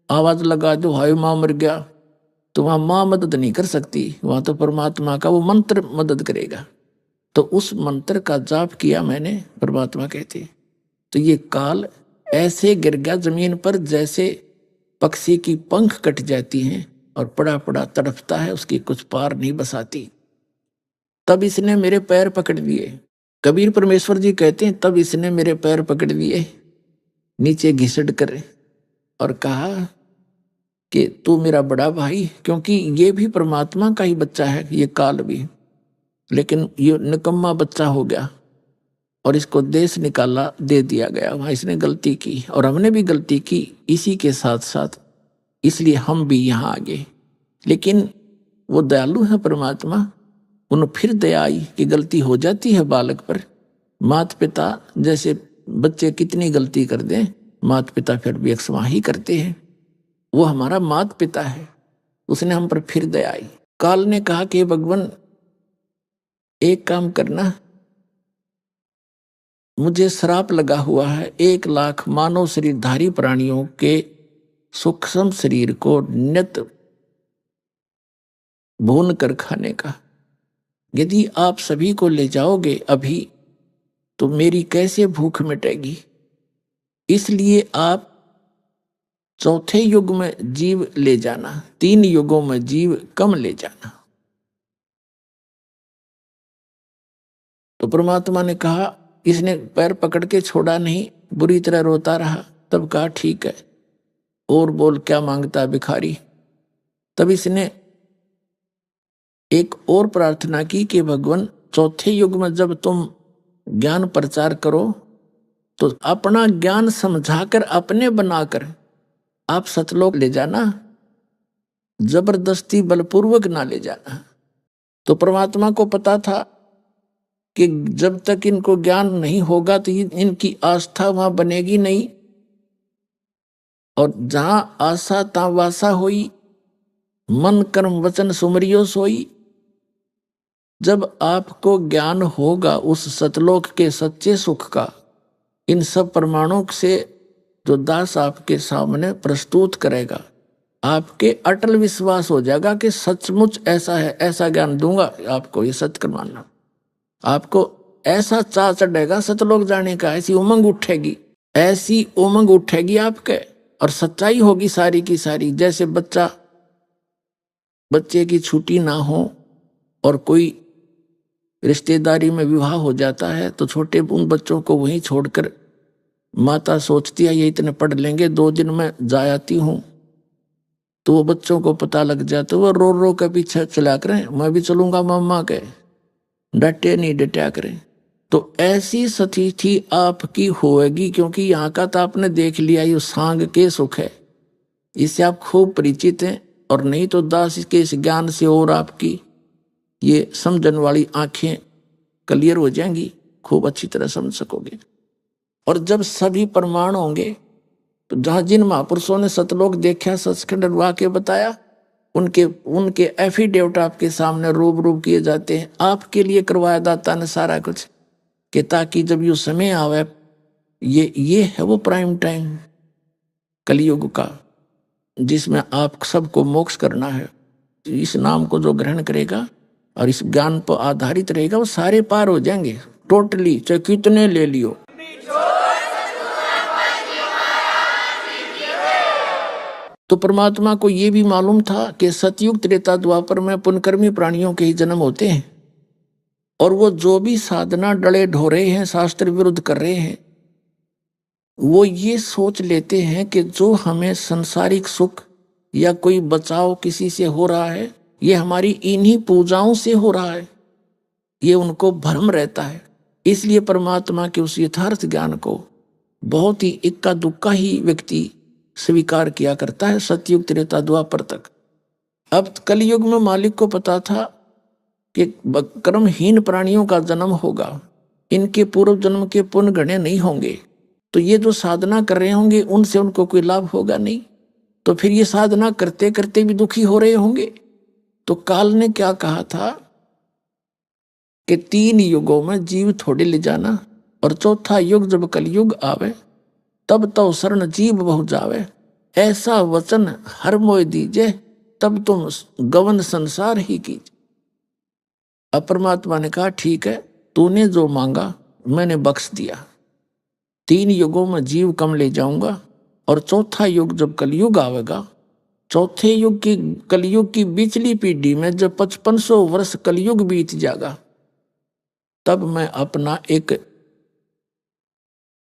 आवाज लगा दो हाय माँ मर गया, तो वहां माँ मदद नहीं कर सकती, वहां तो परमात्मा का वो मंत्र मदद करेगा। तो उस मंत्र का जाप किया मैंने, परमात्मा कहते। तो ये काल ऐसे गिर गया जमीन पर जैसे पक्षी की पंख कट जाती हैं और पड़ा पड़ा तड़पता है, उसकी कुछ पार नहीं बसाती। तब इसने मेरे पैर पकड़ लिए। कबीर परमेश्वर जी कहते हैं, तब इसने मेरे पैर पकड़ लिए नीचे घिसट कर और कहा कि तू मेरा बड़ा भाई, क्योंकि ये भी परमात्मा का ही बच्चा है, ये काल भी, लेकिन ये निकम्मा बच्चा हो गया और इसको देश निकाला दे दिया गया। वहां इसने गलती की और हमने भी गलती की इसी के साथ साथ, इसलिए हम भी यहाँ आ गए। लेकिन वो दयालु है परमात्मा, उन्हें फिर दया आई कि गलती हो जाती है बालक पर। माता पिता जैसे बच्चे कितनी गलती कर दें, माता पिता फिर भी अक्सर ही करते हैं। वो हमारा माता पिता है, उसने हम पर फिर दया आई। काल ने कहा कि भगवान एक काम करना, मुझे श्राप लगा हुआ है 1 लाख मानव शरीरधारी प्राणियों के सूक्ष्म शरीर को नित्य भून कर खाने का। यदि आप सभी को ले जाओगे अभी तो मेरी कैसे भूख मिटेगी। इसलिए आप चौथे युग में जीव ले जाना, 3 युगों में जीव कम ले जाना। तो परमात्मा ने कहा, इसने पैर पकड़ के छोड़ा नहीं, बुरी तरह रोता रहा। तब कहा ठीक है, और बोल क्या मांगता है भिखारी। तब इसने एक और प्रार्थना की कि भगवान चौथे युग में जब तुम ज्ञान प्रचार करो तो अपना ज्ञान समझाकर अपने बनाकर आप सतलोक ले जाना, जबरदस्ती बलपूर्वक ना ले जाना। तो परमात्मा को पता था कि जब तक इनको ज्ञान नहीं होगा तो इनकी आस्था वहां बनेगी नहीं, और जहां आशा ता वासा होई, मन कर्म वचन सुमरियो सोई। जब आपको ज्ञान होगा उस सतलोक के सच्चे सुख का, इन सब प्रमाणों से जो दास आपके सामने प्रस्तुत करेगा, आपके अटल विश्वास हो जाएगा कि सचमुच ऐसा है, ऐसा ज्ञान दूंगा आपको, ये सत्य मानना। आपको ऐसा चाह चढ़ेगा सतलोक जाने का, ऐसी उमंग उठेगी, ऐसी उमंग उठेगी आपके, और सच्चाई होगी सारी की सारी। जैसे बच्चे की छुट्टी ना हो और कोई रिश्तेदारी में विवाह हो जाता है तो छोटे उन बच्चों को वहीं छोड़कर माता सोचती है ये इतने पढ़ लेंगे, 2 दिन में जा आती हूँ। तो वो बच्चों को पता लग जाता, वो रो रो के पीछे चला करें, मैं भी चलूंगा मम्मा के, डटे नहीं डटा करें। तो ऐसी स्थिति आपकी होएगी, क्योंकि यहाँ का तो आपने देख लिया, ये सांग के सुख है, इससे आप खूब परिचित हैं। और नहीं तो दास के इस ज्ञान से और आपकी ये समझन वाली आंखें क्लियर हो जाएंगी, खूब अच्छी तरह समझ सकोगे। और जब सभी प्रमाण होंगे तो जहां जिन महापुरुषों ने सतलोक देखा, सचखंड वाक्य बताया, उनके एफिडेविट आपके सामने रूप किए जाते हैं। आपके लिए करवाया जाता है सारा कुछ, कि ताकि जब ये समय आवे, ये है वो प्राइम टाइम कलयुग का, जिसमें आप सबको मोक्ष करना है। इस नाम को जो ग्रहण करेगा और इस ज्ञान पर आधारित रहेगा, वो सारे पार हो जाएंगे टोटली, चाहे कितने ले लियो। तो परमात्मा को ये भी मालूम था कि सतयुग त्रेता द्वापर में पुनकर्मी प्राणियों के ही जन्म होते हैं, और वो जो भी साधना डले ढोरे हैं, शास्त्र विरुद्ध कर रहे हैं, वो ये सोच लेते हैं कि जो हमें संसारिक सुख या कोई बचाव किसी से हो रहा है, ये हमारी इन्हीं पूजाओं से हो रहा है। ये उनको भ्रम रहता है। इसलिए परमात्मा के उस यथार्थ ज्ञान को बहुत ही इक्का दुक्का ही व्यक्ति स्वीकार किया करता है, सतयुग त्रेता द्वापर तक। अब कलयुग में मालिक को पता था कि कर्महीन प्राणियों का जन्म होगा, इनके पूर्व जन्म के पुण्य गणे नहीं होंगे, तो ये जो साधना कर रहे होंगे उनसे उनको कोई लाभ होगा नहीं, तो फिर ये साधना करते करते भी दुखी हो रहे होंगे। तो काल ने क्या कहा था कि 3 युगों में जीव थोड़े ले जाना, और चौथा युग जब कलयुग आवे तब तो शरण जीव बहु जावे, ऐसा वचन हर मोय दीजे, तब तुम गवन संसार ही कीजिए। अब परमात्मा ने कहा ठीक है, तूने जो मांगा मैंने बख्श दिया, 3 युगों में जीव कम ले जाऊंगा, और चौथा युग जब कलयुग आवेगा, चौथे युग की कलयुग की बिचली पीढ़ी में जब 5500 वर्ष कलयुग बीत जाएगा, तब मैं अपना एक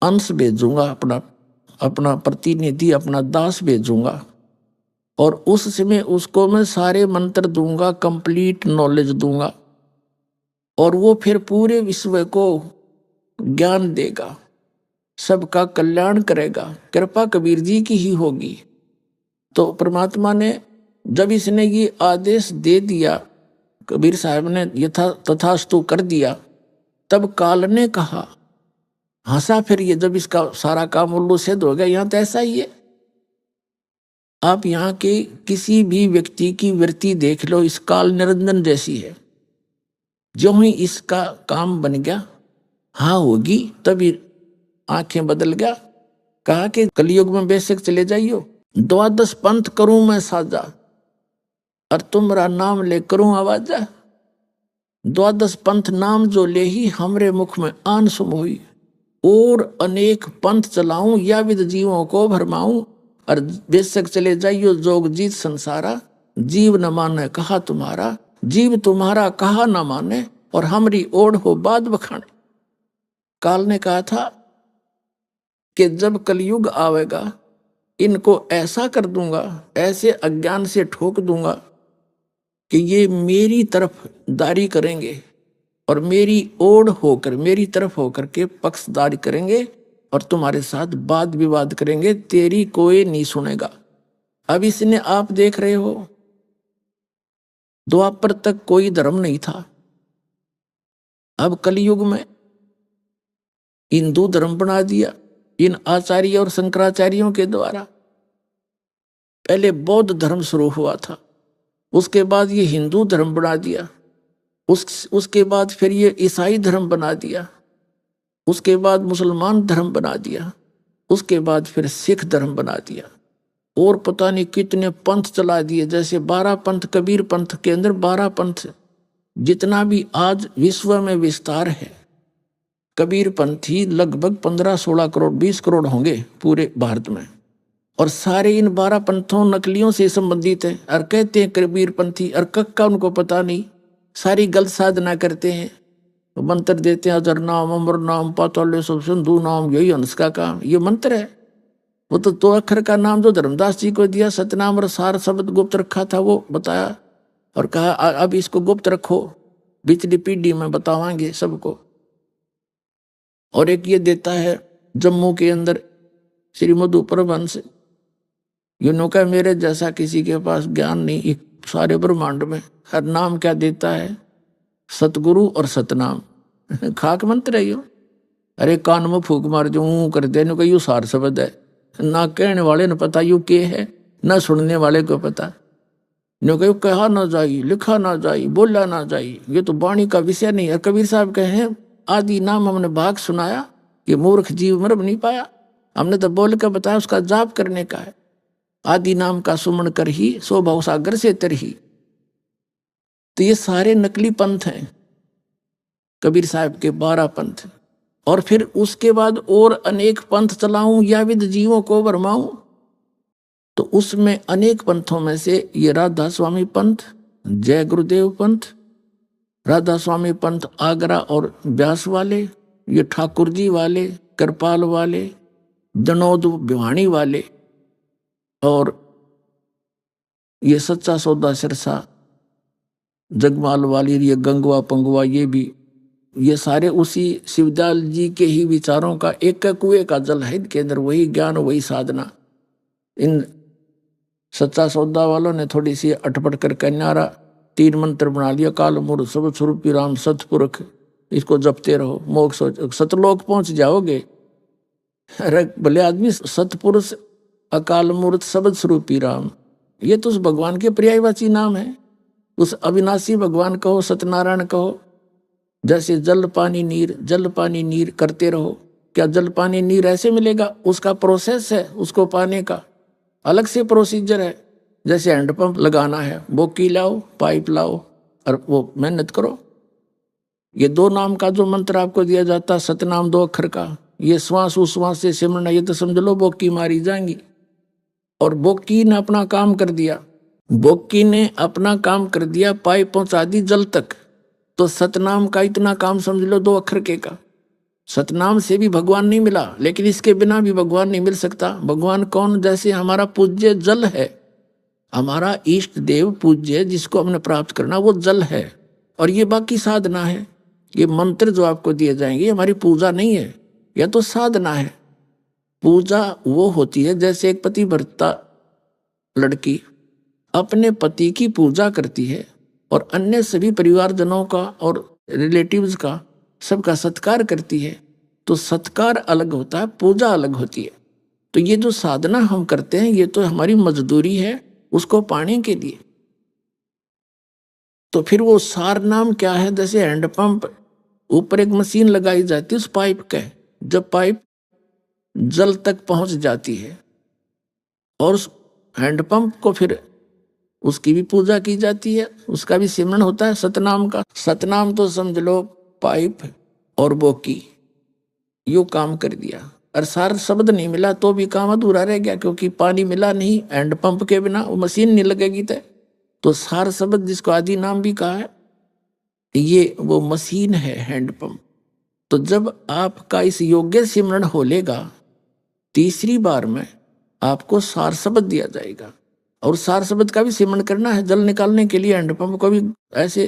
अंश भेजूंगा, अपना प्रतिनिधि, अपना दास भेजूंगा, और उस समय उसको मैं सारे मंत्र दूंगा, कंप्लीट नॉलेज दूंगा, और वो फिर पूरे विश्व को ज्ञान देगा, सबका कल्याण करेगा। कृपा कबीर जी की ही होगी। तो परमात्मा ने जब इसने ये आदेश दे दिया, कबीर साहब ने यथा तथास्तु कर दिया, तब काल ने कहा, हंसा फिर ये, जब इसका सारा काम उल्लू सिद्ध हो गया। यहाँ तो ऐसा ही है, आप यहाँ के किसी भी व्यक्ति की वृत्ति देख लो, इस काल निरंजन जैसी है। जो ही इसका काम बन गया, हाँ होगी, तभी आंखें बदल गया। कहा कि कलयुग में बेशक चले जाइयो, 12 पंथ करूं मैं साजा, और तुमरा नाम ले करूं आवाजा। 12 पंथ नाम जो ले ही हमरे मुख में आन सुम हुई, और अनेक पंथ चलाऊं या विद जीवों को भरमाऊं, और बेशक चले जाइयो जोग जीत संसारा, जीव न माने कहा तुम्हारा, जीव तुम्हारा कहा न माने, और हमरी ओढ़ हो बाद बखाने। काल ने कहा था कि जब कलयुग आवेगा, इनको ऐसा कर दूंगा, ऐसे अज्ञान से ठोक दूंगा कि ये मेरी तरफ दारी करेंगे, और मेरी ओढ़ होकर, मेरी तरफ होकर के पक्षदारी करेंगे, और तुम्हारे साथ वाद विवाद करेंगे, तेरी कोई नहीं सुनेगा। अब इसने आप देख रहे हो, द्वापर तक कोई धर्म नहीं था, अब कलयुग में हिंदू धर्म बना दिया इन आचार्य और शंकराचार्यों के द्वारा। पहले बौद्ध धर्म शुरू हुआ था, उसके बाद ये हिंदू धर्म बना दिया, उसके बाद फिर ये ईसाई धर्म बना दिया, उसके बाद मुसलमान धर्म बना दिया, उसके बाद फिर सिख धर्म बना दिया, और पता नहीं कितने पंथ चला दिए। जैसे 12 पंथ, कबीर पंथ के अंदर 12 पंथ, जितना भी आज विश्व में विस्तार है, कबीर पंथी लगभग 15-16 करोड़ 20 करोड़ होंगे पूरे भारत में, और सारे इन 12 पंथों नकलियों से संबंधित है, और कहते हैं कबीर पंथी, और कक्का उनको पता नहीं, सारी गलत साधना करते हैं, मंत्र देते हैं, अजर नाम, अमर नाम, पाताल सब सिंधु नाम, यही हंस का काम, ये मंत्र है। वो तो 2 अक्षर का नाम जो धर्मदास जी को दिया, सतनाम और सार शब्द गुप्त रखा था, वो बताया और कहा अब इसको गुप्त रखो, पिछली पीढ़ी में बतावांगे सबको। और एक ये देता है जम्मू के अंदर श्री मधु परमहंस, यूं का मेरे जैसा किसी के पास ज्ञान नहीं, एक सारे ब्रह्मांड में। हर नाम क्या देता है, सतगुरु और सतनाम, खाक मंत्र है यो। अरे कान में फूक मार जो कर दे, नु यू सार शब्द है, ना कहने वाले ने पता यू के है, ना सुनने वाले को पता। नो कहो कहा ना जाई, लिखा ना जाई, बोला ना जाई, ये तो वाणी का विषय नहीं है। कबीर साहब कहे आदि नाम हमने भाग सुनाया, कि मूर्ख जीव मरब नहीं पाया, हमने तो बोल कर बताया, उसका जाप करने का है। आदि नाम का सुमन कर ही सो भव सागर से तरही। तो ये सारे नकली पंथ हैं, कबीर साहब के 12 पंथ। और फिर उसके बाद और अनेक पंथ चलाऊं या विद जीवों को भरमाऊं, तो उसमें अनेक पंथों में से ये राधा स्वामी पंथ, जय गुरुदेव पंथ, राधा स्वामी पंथ आगरा और ब्यास वाले, ये ठाकुर जी वाले, कृपाल वाले, दनौद भिवानी वाले, और ये सच्चा सौदा सिरसा जगमाल वाली, ये गंगवा पंगवा, ये भी ये सारे उसी शिवदयाल जी के ही विचारों का एक कुएं का जल है। इनके अंदर वही ज्ञान, वही साधना। इन सच्चा सौदा वालों ने थोड़ी सी अटपट करके न्यारा 3 मंत्र बना लिया, काल मूर्त सब स्वरूपी राम सतपुरख, इसको जपते रहो, मोक्ष सतलोक पहुंच जाओगे। अरे भले आदमी, सतपुरुष, अकाल मूर्त, सबद स्वरूपी राम, ये तो उस भगवान के पर्यायवाची नाम है। उस अविनाशी भगवान कहो, सत्यनारायण कहो। जैसे जल पानी नीर, जल पानी नीर करते रहो। क्या जल पानी नीर ऐसे मिलेगा? उसका प्रोसेस है, उसको पाने का अलग से प्रोसीजर है। जैसे हैंडपंप लगाना है, बोकी लाओ, पाइप लाओ और वो मेहनत करो। ये 2 नाम का जो मंत्र आपको दिया जाता, सतनाम 2 अक्षर का, ये श्वास उश्वास से सिमरना, ये तो समझ लो बोकी मारी जाएंगी। और बोकी ने अपना काम कर दिया, बोकी ने अपना काम कर दिया, पाइप पहुंचा दी जल तक। तो सतनाम का इतना काम समझ लो 2 अक्षर के का। सतनाम से भी भगवान नहीं मिला, लेकिन इसके बिना भी भगवान नहीं मिल सकता। भगवान कौन? जैसे हमारा पूज्य जल है, हमारा इष्ट देव पूज्य जिसको हमने प्राप्त करना, वो जल है। और ये बाकी साधना है। ये मंत्र जो आपको दिए जाएंगे हमारी पूजा नहीं है, यह तो साधना है। पूजा वो होती है जैसे एक पतिव्रता लड़की अपने पति की पूजा करती है और अन्य सभी परिवारजनों का और रिलेटिव्स का सबका सत्कार करती है। तो सत्कार अलग होता है, पूजा अलग होती है। तो ये जो साधना हम करते हैं ये तो हमारी मजदूरी है उसको पाने के लिए। तो फिर वो सार नाम क्या है? जैसे हैंडपंप ऊपर एक मशीन लगाई जाती है उस पाइप के, जब पाइप जल तक पहुंच जाती है और उस हैंडपंप को फिर उसकी भी पूजा की जाती है, उसका भी सिमरन होता है सतनाम का। सतनाम तो समझ लो पाइप और बोकी यो काम कर दिया। और सार शब्द नहीं मिला तो भी काम अधूरा रह गया, क्योंकि पानी मिला नहीं, हैंडपंप के बिना वो मशीन नहीं लगेगी। तो सार शब्द जिसको आदि नाम भी कहा है, ये वो मशीन है हैंडपंप। तो जब आपका इस योग्य सिमरन हो लेगा, 3री बार में आपको सार शब्द दिया जाएगा। और सार शब्द का भी सिमरन करना है। जल निकालने के लिए हैंडपंप को भी ऐसे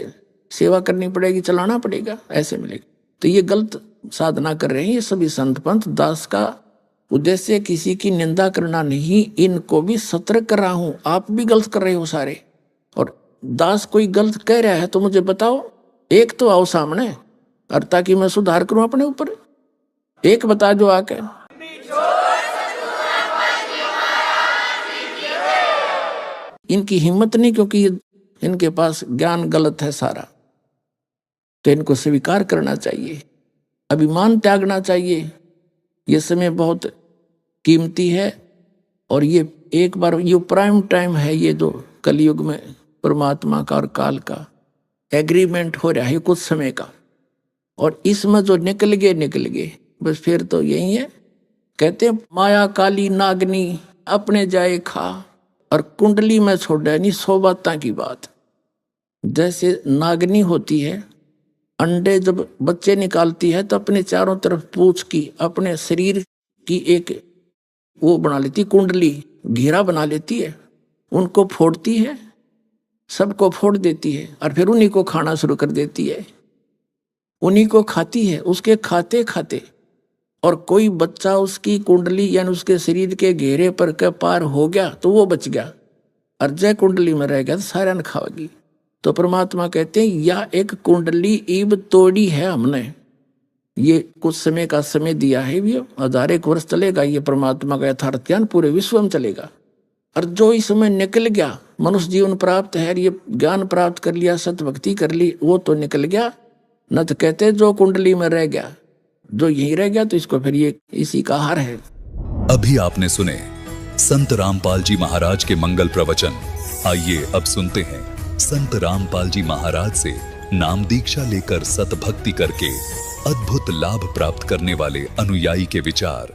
सेवा करनी पड़ेगी, चलाना पड़ेगा, ऐसे मिलेगा। तो ये गलत साधना कर रहे हैं ये सभी संत पंथ। दास का उद्देश्य किसी की निंदा करना नहीं, इनको भी सतर्क कर रहा हूं। आप भी गलत कर रहे हो सारे। और दास कोई गलत कह रहा है तो मुझे बताओ, एक तो आओ सामने और ताकि मैं सुधार करूं अपने ऊपर। एक बता जो आके। इनकी हिम्मत नहीं, क्योंकि इनके पास ज्ञान गलत है सारा। तो इनको स्वीकार करना चाहिए, अभिमान त्यागना चाहिए। ये समय बहुत कीमती है और ये एक बार ये प्राइम टाइम है, ये जो कलयुग में परमात्मा का और काल का एग्रीमेंट हो रहा है कुछ समय का। और इसमें जो निकल गए बस फिर तो यही है। कहते हैं माया काली नागनी अपने जाए खा, और कुंडली में छोड़े नहीं 100 बातें की बात। जैसे नागनी होती है, अंडे जब बच्चे निकालती है तो अपने चारों तरफ पूंछ की अपने शरीर की एक वो बना लेती, कुंडली घेरा बना लेती है, उनको फोड़ती है, सबको फोड़ देती है और फिर उन्हीं को खाना शुरू कर देती है, उन्हीं को खाती है। उसके खाते खाते और कोई बच्चा उसकी कुंडली यानी उसके शरीर के घेरे पर के पार हो गया तो वो बच गया, और जय कुंडली में रह गया तो सारा न खाएगी। तो परमात्मा कहते हैं यह एक कुंडली ईब तोड़ी है हमने, ये कुछ समय का समय दिया है, ये 1000 वर्ष चलेगा। ये परमात्मा का यथार्थ ज्ञान पूरे विश्व में चलेगा। और जो इस समय निकल गया, मनुष्य जीवन प्राप्त है, ये ज्ञान प्राप्त कर लिया, सतभक्ति कर ली, वो तो निकल गया। न तो कहते जो कुंडली में रह गया, जो यही रह गया तो इसको फिर ये इसी का हार है। अभी आपने सुने संत रामपाल जी महाराज के मंगल प्रवचन। आइए अब सुनते हैं संत रामपाल जी महाराज से नाम दीक्षा लेकर सतभक्ति करके अद्भुत लाभ प्राप्त करने वाले अनुयायी के विचार।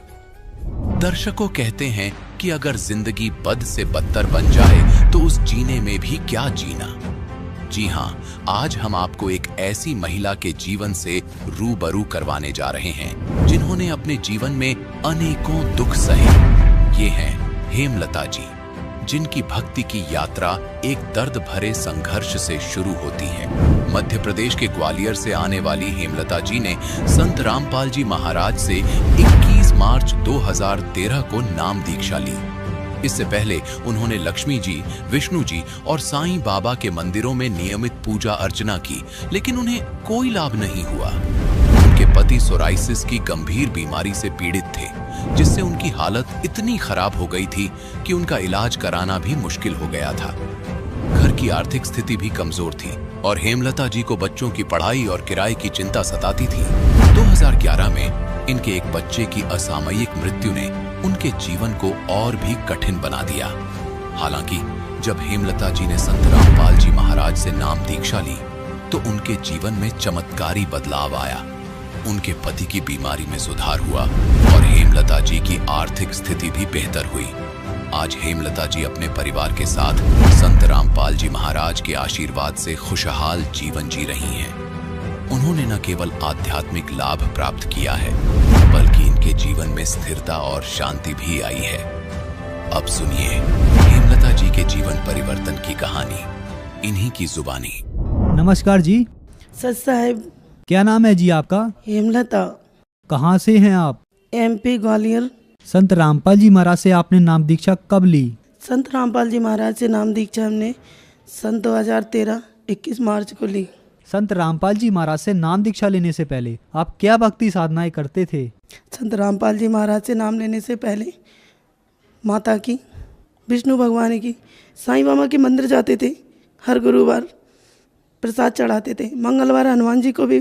दर्शकों कहते हैं कि अगर जिंदगी बद से बदतर बन जाए तो उस जीने में भी क्या जीना। जी हाँ, आज हम आपको एक ऐसी महिला के जीवन से रूबरू करवाने जा रहे हैं जिन्होंने अपने जीवन में अनेकों दुख सहे। ये हैं हेमलता जी, जिनकी भक्ति की यात्रा एक दर्द भरे संघर्ष से शुरू होती है। मध्य प्रदेश के ग्वालियर से आने वाली हेमलता जी ने संत रामपाल जी महाराज से 21 मार्च 2013 को नाम दीक्षा ली। इससे पहले उन्होंने लक्ष्मी जी, विष्णु जी और साईं बाबा के मंदिरों में नियमित पूजा अर्चना की, लेकिन उन्हें कोई लाभ नहीं हुआ। उनके पति सोराइसिस की गंभीर बीमारी से पीड़ित थे, जिससे उनकी हालत इतनी खराब हो गई थी कि उनका इलाज कराना भी मुश्किल हो गया था। घर की आर्थिक स्थिति भी कमजोर थी और हेमलता जी को बच्चों की पढ़ाई और किराए की चिंता सताती थी। 2011 में इनके एक बच्चे की असामयिक मृत्यु ने उनके जीवन को और भी कठिन बना दिया। हालांकि जब हेमलता जी ने संत रामपाल जी महाराज से नाम दीक्षा ली तो उनके जीवन में चमत्कारी बदलाव आया। उनके पति की बीमारी में सुधार हुआ और हेमलता जी की आर्थिक स्थिति भी बेहतर हुई। आज हेमलता जी अपने परिवार के साथ संत रामपाल जी महाराज के आशीर्वाद से खुशहाल जीवन जी रही हैं। उन्होंने न केवल आध्यात्मिक लाभ प्राप्त किया है, बल्कि इनके जीवन में स्थिरता और शांति भी आई है। अब सुनिए हेमलता जी के जीवन परिवर्तन की कहानी इन्हीं की जुबानी। नमस्कार जी। सच साहब। क्या नाम है जी आपका? हेमलता। कहाँ से हैं आप? MP ग्वालियर। संत रामपाल जी महाराज से आपने नाम दीक्षा कब ली? संत रामपाल जी महाराज से नाम दीक्षा हमने सन 2013 21 मार्च को ली। संत रामपाल जी महाराज से नाम दीक्षा लेने से पहले आप क्या भक्ति साधनाएं करते थे? संत रामपाल जी महाराज से नाम लेने से पहले माता की, विष्णु भगवान की, साईं बाबा के मंदिर जाते थे। हर गुरुवार प्रसाद चढ़ाते थे। मंगलवार हनुमान जी को भी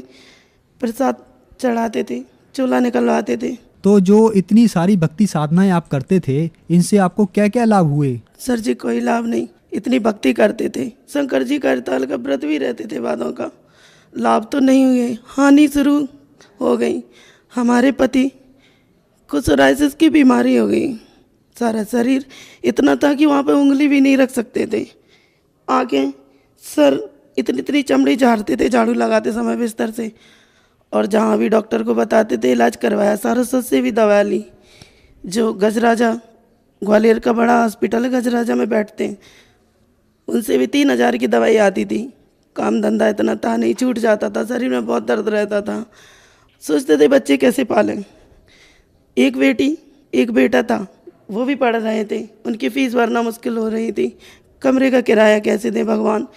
प्रसाद चढ़ाते थे, चूल्हा निकलवाते थे। तो जो इतनी सारी भक्ति साधनाएं आप करते थे, इनसे आपको क्या क्या लाभ हुए? सर जी कोई लाभ नहीं। इतनी भक्ति करते थे, शंकर जी का हड़ताल का व्रत भी रहते थे वादों का। लाभ तो नहीं हुए, हानि शुरू हो गई। हमारे पति को सोराइसिस की बीमारी हो गई। सारा शरीर इतना था कि वहाँ पे उंगली भी नहीं रख सकते थे। आंखें, सर, इतनी इतनी चमड़ी झाड़ते थे झाड़ू लगाते समय बिस्तर से। और जहाँ भी डॉक्टर को बताते थे इलाज करवाया, सारस्वत से भी दवा ली। जो गजराजा, ग्वालियर का बड़ा हॉस्पिटल है, गजराजा में बैठते हैं, उनसे भी 3000 की दवाई आती थी। काम धंधा इतना था नहीं, छूट जाता था, शरीर में बहुत दर्द रहता था। सोचते थे बच्चे कैसे पालें। एक बेटी एक बेटा था, वो भी पढ़ रहे थे, उनकी फीस भरना मुश्किल हो रही थी। कमरे का किराया कैसे दें भगवान।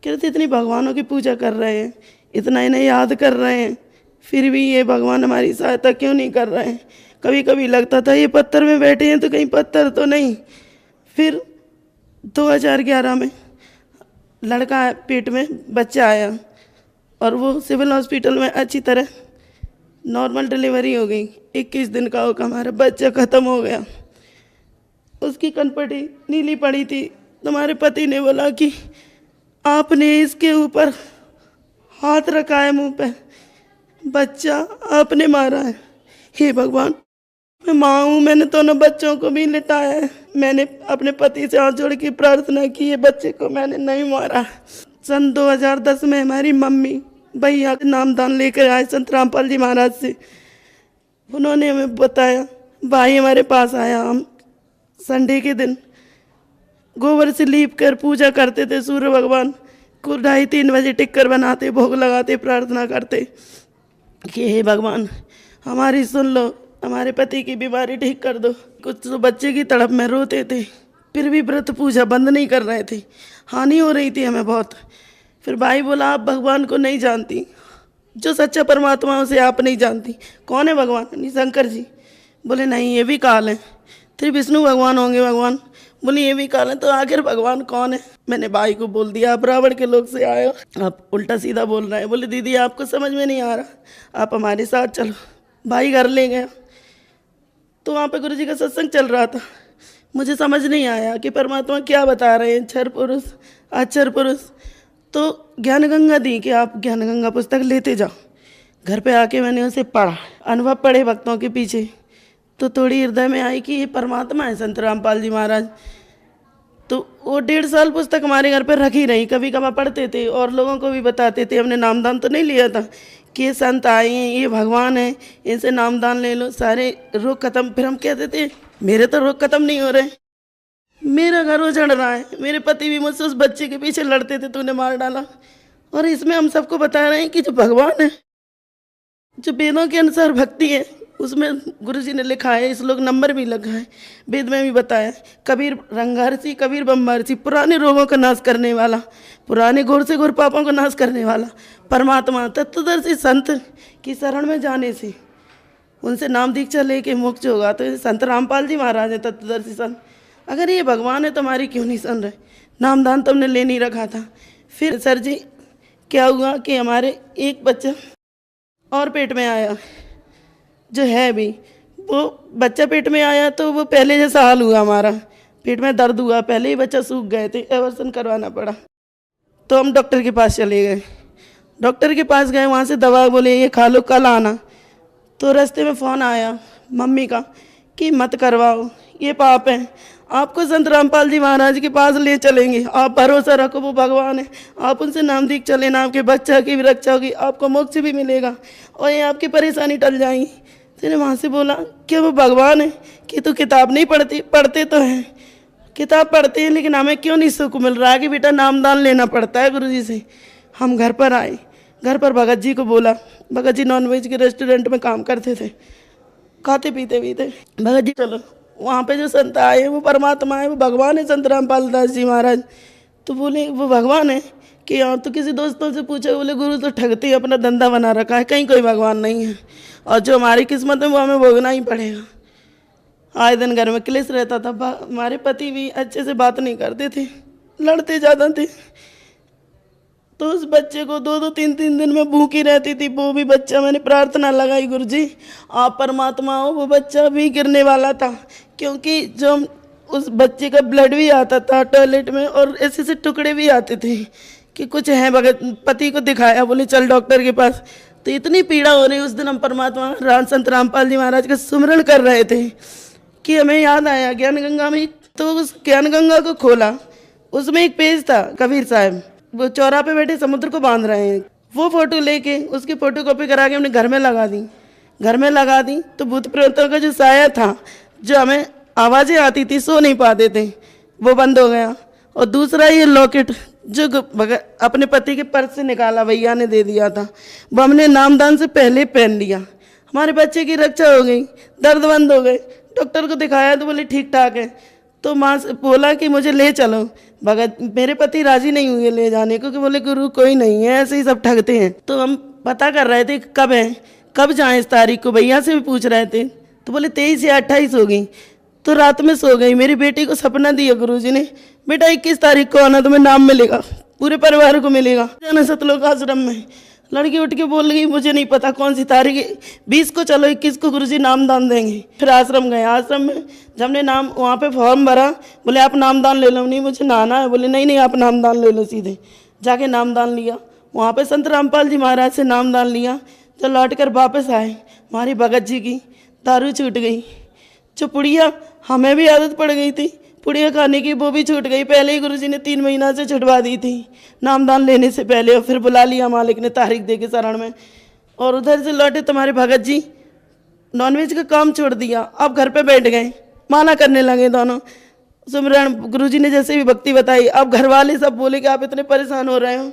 कहते इतनी भगवानों की पूजा कर रहे हैं, इतना इन्हें याद कर रहे हैं, फिर भी ये भगवान हमारी सहायता क्यों नहीं कर रहे हैं। कभी कभी लगता था ये पत्थर में बैठे हैं तो कहीं पत्थर तो नहीं। फिर 2011 में लड़का पेट में बच्चा आया और वो सिविल हॉस्पिटल में अच्छी तरह नॉर्मल डिलीवरी हो गई। 21 दिन का होकर हमारा बच्चा ख़त्म हो गया। उसकी कनपटी नीली पड़ी थी। तुम्हारे पति ने बोला कि आपने इसके ऊपर हाथ रखा है मुंह पे, बच्चा आपने मारा है। हे भगवान, मैं माँ हूँ, मैंने दोनों बच्चों को भी लिटाया है। मैंने अपने पति से हाथ जोड़ के प्रार्थना की, ये बच्चे को मैंने नहीं मारा। सन 2010 में हमारी मम्मी भैया नामदान लेकर आए संत रामपाल जी महाराज से। उन्होंने हमें बताया, भाई हमारे पास आया। हम संडे के दिन गोबर से लीप कर पूजा करते थे। सूर्य भगवान को 2:30-3 बजे टिक्कर बनाते, भोग लगाते, प्रार्थना करते कि हे भगवान हमारी सुन लो, हमारे पति की बीमारी ठीक कर दो। कुछ तो बच्चे की तड़प में रोते थे, फिर भी व्रत पूजा बंद नहीं कर रहे थे। हानि हो रही थी हमें बहुत। फिर भाई बोला आप भगवान को नहीं जानती, जो सच्चा परमात्मा उसे आप नहीं जानती। कौन है भगवान? नहीं, शंकर जी। बोले नहीं, ये भी काल है। फिर विष्णु भगवान होंगे भगवान। बोले ये भी काल है, तो आखिर भगवान कौन है? मैंने भाई को बोल दिया आप रावण के लोग से आए हो, आप उल्टा सीधा बोल रहे हैं। बोले दीदी आपको समझ में नहीं आ रहा, आप हमारे साथ चलो। भाई घर ले गया तो वहाँ पे गुरु जी का सत्संग चल रहा था। मुझे समझ नहीं आया कि परमात्मा क्या बता रहे हैं, क्षर पुरुष अक्षर पुरुष। तो ज्ञान गंगा दी कि आप ज्ञान गंगा पुस्तक लेते जाओ। घर पे आके मैंने उसे पढ़ा, अनुभव पढ़े भक्तों के पीछे, तो थोड़ी हृदय में आई कि ये परमात्मा है संत रामपाल जी महाराज। तो वो 1.5 साल पुस्तक हमारे घर पर रखी रही। कभी कभार पढ़ते थे और लोगों को भी बताते थे। हमने नामदान तो नहीं लिया था कि ये संत आए हैं, ये भगवान है, इनसे नामदान ले लो, सारे रोग खत्म। फिर हम कहते थे मेरे तो रोग खत्म नहीं हो रहे, मेरा घर उजड़ रहा है, मेरे पति भी मुझसे उस बच्चे के पीछे लड़ते थे, तूने मार डाला। और इसमें हम सबको बता रहे हैं कि जो भगवान है, जो वेदों के अनुसार भक्ति है, उसमें गुरुजी ने लिखा है, इस लोग नंबर भी लगा है, वेद में भी बताया है, कबीर रंगारसी कबीर बम्बारसी, पुराने रोगों का नाश करने वाला, पुराने घोर से घोर पापों का नाश करने वाला परमात्मा तत्वदर्शी संत की शरण में जाने से उनसे नाम दीक्षा लेके मोक्ष होगा। तो ये संत रामपाल जी महाराज है तत्वदर्शी संत। अगर ये भगवान है तो हमारी क्यों नहीं सुन रहे? नामदान तो हमने ले नहीं रखा था। फिर सर जी क्या हुआ कि हमारे एक बच्चा और पेट में आया, जो है भी वो बच्चा पेट में आया तो वो पहले जैसा हाल हुआ, हमारा पेट में दर्द हुआ, पहले ही बच्चा सूख गए थे, एवर्सन करवाना पड़ा। तो हम डॉक्टर के पास चले गए, डॉक्टर के पास गए, वहाँ से दवा बोले ये खा लो कल आना। तो रास्ते में फ़ोन आया मम्मी का कि मत करवाओ, ये पाप है, आपको संत रामपाल जी महाराज के पास ले चलेंगे, आप भरोसा रखो, वो भगवान है, आप उनसे नाम दीख चले ना, आपके बच्चा की भी रक्षा होगी, आपको मोक्ष भी मिलेगा और ये आपकी परेशानी टल जाएगी। मैंने वहाँ से बोला क्या वो भगवान है कि तू किताब नहीं पढ़ती? पढ़ते तो हैं, किताब पढ़ते हैं, लेकिन हमें क्यों नहीं सुख मिल रहा है कि बेटा नामदान लेना पड़ता है गुरुजी से। हम घर पर आए, घर पर भगत जी को बोला, भगत जी नॉनवेज के रेस्टोरेंट में काम करते थे, खाते पीते भगत जी चलो वहाँ पे जो संत आए हैं वो परमात्मा है, वो भगवान है संत रामपाल दास जी महाराज। तो बोले वो भगवान है कि हाँ। तो किसी दोस्तों से पूछे, बोले गुरु तो ठगते ही अपना धंधा बना रखा है, कहीं कोई भगवान नहीं है, और जो हमारी किस्मत है वो हमें भोगना ही पड़ेगा। आए दिन घर में क्लेश रहता था, हमारे पति भी अच्छे से बात नहीं करते थे, लड़ते ज़्यादा थे। तो उस बच्चे को 2-2 3-3 दिन में भूखी रहती थी वो भी बच्चा। मैंने प्रार्थना लगाई, गुरुजी आप परमात्मा हो, वो बच्चा भी गिरने वाला था, क्योंकि जो उस बच्चे का ब्लड भी आता था टॉयलेट में और ऐसे से टुकड़े भी आते थे कि कुछ है। भगत पति को दिखाया, बोले चल डॉक्टर के पास। तो इतनी पीड़ा हो रही, उस दिन हम परमात्मा संत रामपाल जी महाराज का सुमरण कर रहे थे कि हमें याद आया ज्ञान गंगा में। तो उस ज्ञान गंगा को खोला, उसमें एक पेज था, कबीर साहब वो चौराहे पे बैठे समुद्र को बांध रहे हैं, वो फोटो लेके उसकी फोटोकॉपी करा के हमने घर में लगा दी। घर में लगा दी तो भूत प्रेतों का जो साया था, जो हमें आवाज़ें आती थी, सो नहीं पाते थे, वो बंद हो गया। और दूसरा ये लॉकेट जो अपने पति के पर्स से निकाला, भैया ने दे दिया था, वो हमने नामदान से पहले पहन लिया। हमारे बच्चे की रक्षा हो गई, दर्द बंद हो गए। डॉक्टर को दिखाया तो बोले ठीक ठाक है। तो माँ से बोला कि मुझे ले चलो, भगत मेरे पति राजी नहीं हुए ले जाने को, कि बोले गुरु कोई नहीं है, ऐसे ही सब ठगते हैं। तो हम पता कर रहे थे कब है, कब जाएं इस तारीख को, भैया से भी पूछ रहे थे। तो बोले 23 या 28 हो गई। तो रात में सो गई। मेरी बेटी को सपना दिया गुरुजी ने, बेटा 21 तारीख को आना, तुम्हें नाम मिलेगा, पूरे परिवार को मिलेगा, जाना सतलोक आश्रम में। लड़की उठ के बोल गई मुझे नहीं पता कौन सी तारीख है, 20 को चलो 21 को गुरुजी नामदान देंगे। फिर आश्रम गए। आश्रम में जब हमने नाम वहाँ पे फॉर्म भरा, बोले आप नामदान ले लो। नहीं मुझे नहाना है। बोले नहीं आप नामदान ले लो। सीधे जाके नामदान लिया। वहाँ पे संत रामपाल जी महाराज से नामदान लिया। जब लौट कर वापस आए, हमारी भगत जी की दारू छूट गई। जो पुड़िया हमें भी आदत पड़ गई थी पुड़िया खाने की, वो भी छूट गई। पहले ही गुरुजी ने 3 महीना से छुटवा दी थी नामदान लेने से पहले। और फिर बुला लिया मालिक ने तारीख दे के शरण में। और उधर से लौटे तुम्हारे भगत जी नॉनवेज का काम छोड़ दिया, अब घर पे बैठ गए, माला करने लगे दोनों। सुमरण गुरुजी ने जैसे भी भक्ति बताई, अब घर वाले सब बोले कि आप इतने परेशान हो रहे हो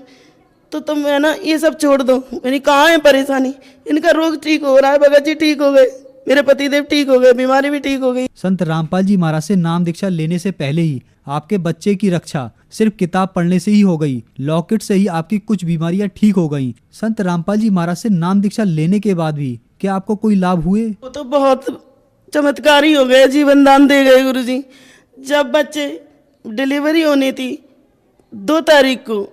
तो तुम है ना ये सब छोड़ दो। मैंने कहाँ है परेशानी, इनका रोग ठीक हो रहा है, भगत जी ठीक हो गए, मेरे पतिदेव ठीक हो गए, बीमारी भी ठीक हो गई। संत रामपाल जी महाराज से नाम दीक्षा लेने से पहले ही आपके बच्चे की रक्षा सिर्फ किताब पढ़ने से ही हो गई, लॉकेट से ही आपकी कुछ बीमारियां ठीक हो गईं। संत रामपाल जी महाराज से नाम दीक्षा लेने के बाद भी क्या आपको कोई लाभ हुए? वो तो बहुत चमत्कार ही हो गए, जीवन दान दे गए गुरुजी। जब बच्चे डिलीवरी होनी थी 2 तारीख को,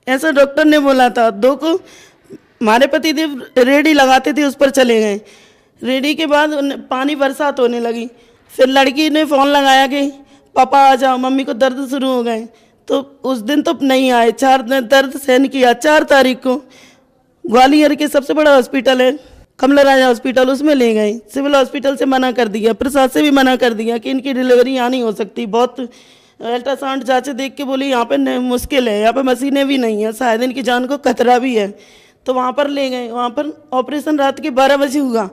ऐसा डॉक्टर ने बोला था, 2 को हमारे पतिदेव रेडी लगाते थे, उस पर चले गए। रेडी के बाद पानी बरसात होने लगी। फिर लड़की ने फ़ोन लगाया कि पापा आ जाओ, मम्मी को दर्द शुरू हो गए। तो उस दिन तो नहीं आए, 4 दिन दर्द सहन किया। 4 तारीख को ग्वालियर के सबसे बड़ा हॉस्पिटल है कमला राजा हॉस्पिटल, उसमें ले गए। सिविल हॉस्पिटल से मना कर दिया, प्रसाद से भी मना कर दिया कि इनकी डिलीवरी यहाँ नहीं हो सकती। बहुत अल्ट्रासाउंड जांचे देख के बोली यहाँ पे मुश्किल है, यहाँ पे मशीनें भी नहीं है, शायद इनकी जान को खतरा भी है। तो वहाँ पर ले गए। वहाँ पर ऑपरेशन रात के 12 बजे हुआ।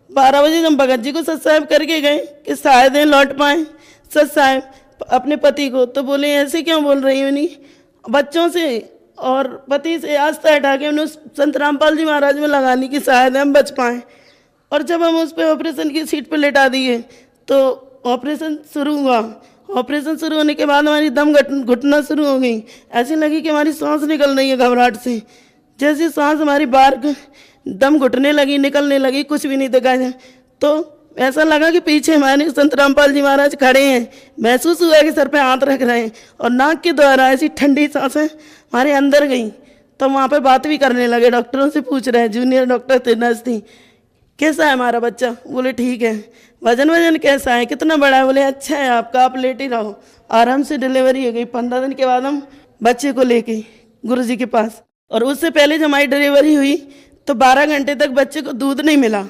12 बजे हम भगत जी को सत साहब करके गए कि शायद लौट पाएँ। सत साहब अपने पति को, तो बोले ऐसे क्यों बोल रही हो? नहीं, बच्चों से और पति से आस्था हटा के उन्हें संत रामपाल जी महाराज में लगा ली कि शायद हम बच पाएँ। और जब हम उस पर ऑपरेशन की सीट पर लेटा दिए तो ऑपरेशन शुरू हुआ। ऑपरेशन शुरू होने के बाद हमारी दम घुटना शुरू हो गई। ऐसी लगी कि हमारी सांस निकल रही है घबराहट से। जैसे सांस हमारी बाहर दम घुटने लगी, निकलने लगी, कुछ भी नहीं दिखा जाए। तो ऐसा लगा कि पीछे हमारे संत रामपाल जी महाराज खड़े हैं। महसूस हुआ कि सर पे हाथ रख रहे हैं और नाक के द्वारा ऐसी ठंडी सांसें हमारे अंदर गई। तो वहाँ पे बात भी करने लगे, डॉक्टरों से पूछ रहे हैं, जूनियर डॉक्टर थे, नर्स थी, कैसा है हमारा बच्चा? बोले ठीक है। वजन कैसा है, कितना बड़ा है? बोले अच्छा है आपका, आप लेट ही रहो। आराम से डिलीवरी हो गई। 15 दिन के बाद हम बच्चे को लेके गुरुजी के पास, और उससे पहले जब हमारी डिलीवरी हुई तो 12 घंटे तक बच्चे को दूध नहीं मिला।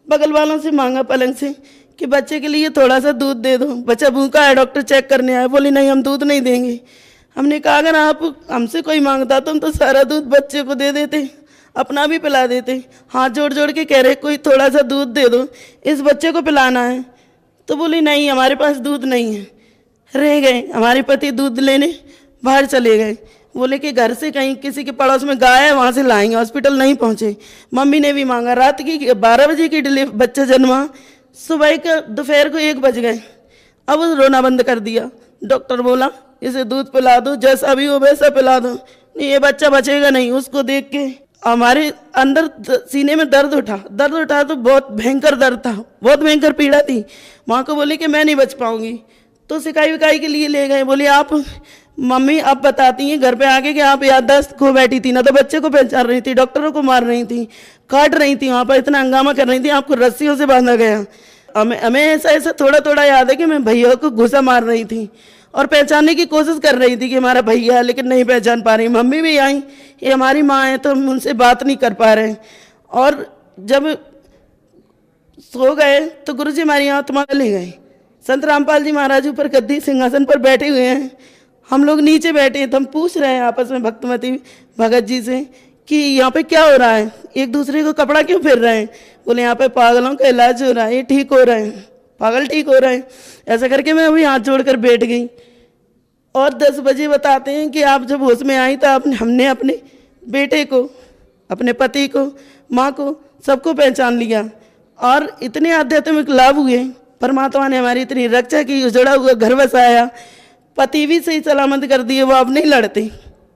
बगल वालों से मांगा पलंग से कि बच्चे के लिए थोड़ा सा दूध दे दो, बच्चा भूखा है, डॉक्टर चेक करने आए। बोले नहीं, हम दूध नहीं देंगे। हमने कहा अगर आप हमसे कोई मांगता तो हम तो सारा दूध बच्चे को दे देते, अपना भी पिला देते। हाथ जोड़ जोड़ के कह रहे कोई थोड़ा सा दूध दे दो, इस बच्चे को पिलाना है। तो बोली नहीं, हमारे पास दूध नहीं है। रह गए। हमारे पति दूध लेने बाहर चले गए। बोले कि घर से कहीं किसी के पड़ोस में गाय है, वहाँ से लाएंगे। हॉस्पिटल नहीं पहुँचे। मम्मी ने भी मांगा। रात की 12 बजे की डिलीवरी, बच्चा जन्मा। सुबह का दोपहर को 1 बज गए। अब रोना बंद कर दिया। डॉक्टर बोला इसे दूध पिला दो, जैसा भी हो वैसा पिला दो, नहीं ये बच्चा बचेगा नहीं। उसको देख के हमारे अंदर सीने में दर्द उठा तो बहुत भयंकर दर्द था, बहुत भयंकर पीड़ा थी। माँ को बोली कि मैं नहीं बच पाऊंगी। तो सिकाई विकाई के लिए ले गए। बोले आप मम्मी आप बताती हैं घर पे आके कि आप याददाश्त खो बैठी थी ना, तो बच्चे को पहचान रही थी, डॉक्टरों को मार रही थी, काट रही थी, वहाँ पर इतना हंगामा कर रही थी, आपको रस्सियों से बांधा गया। हमें ऐसा थोड़ा याद है कि मैं भैया को घुसा मार रही थी और पहचानने की कोशिश कर रही थी कि हमारा भैया है, लेकिन नहीं पहचान पा रही। मम्मी भी आई, ये हमारी माँ है, तो हम उनसे बात नहीं कर पा रहे। और जब सो गए तो गुरुजी हमारी आत्मा ले गए। संत रामपाल जी महाराज ऊपर गद्दी सिंहासन पर बैठे हुए हैं, हम लोग नीचे बैठे हैं। तो हम पूछ रहे हैं आपस में भक्तमती भगत जी से कि यहाँ पे क्या हो रहा है, एक दूसरे को कपड़ा क्यों फेर रहे हैं? बोले यहाँ पे पागलों का इलाज हो रहा है, ये ठीक हो रहे हैं, पागल ठीक हो रहे हैं। ऐसा करके मैं अभी हाथ जोड़कर बैठ गई। और 10 बजे बताते हैं कि आप जब होश में आई तो हमने अपने बेटे को, अपने पति को, माँ को, सबको पहचान लिया। और इतने आध्यात्मिक लाभ हुए, परमात्मा ने हमारी इतनी रक्षा की, उजड़ा हुआ घर बसाया, पति भी सही सलामत कर दिए। वो अब नहीं लड़ते,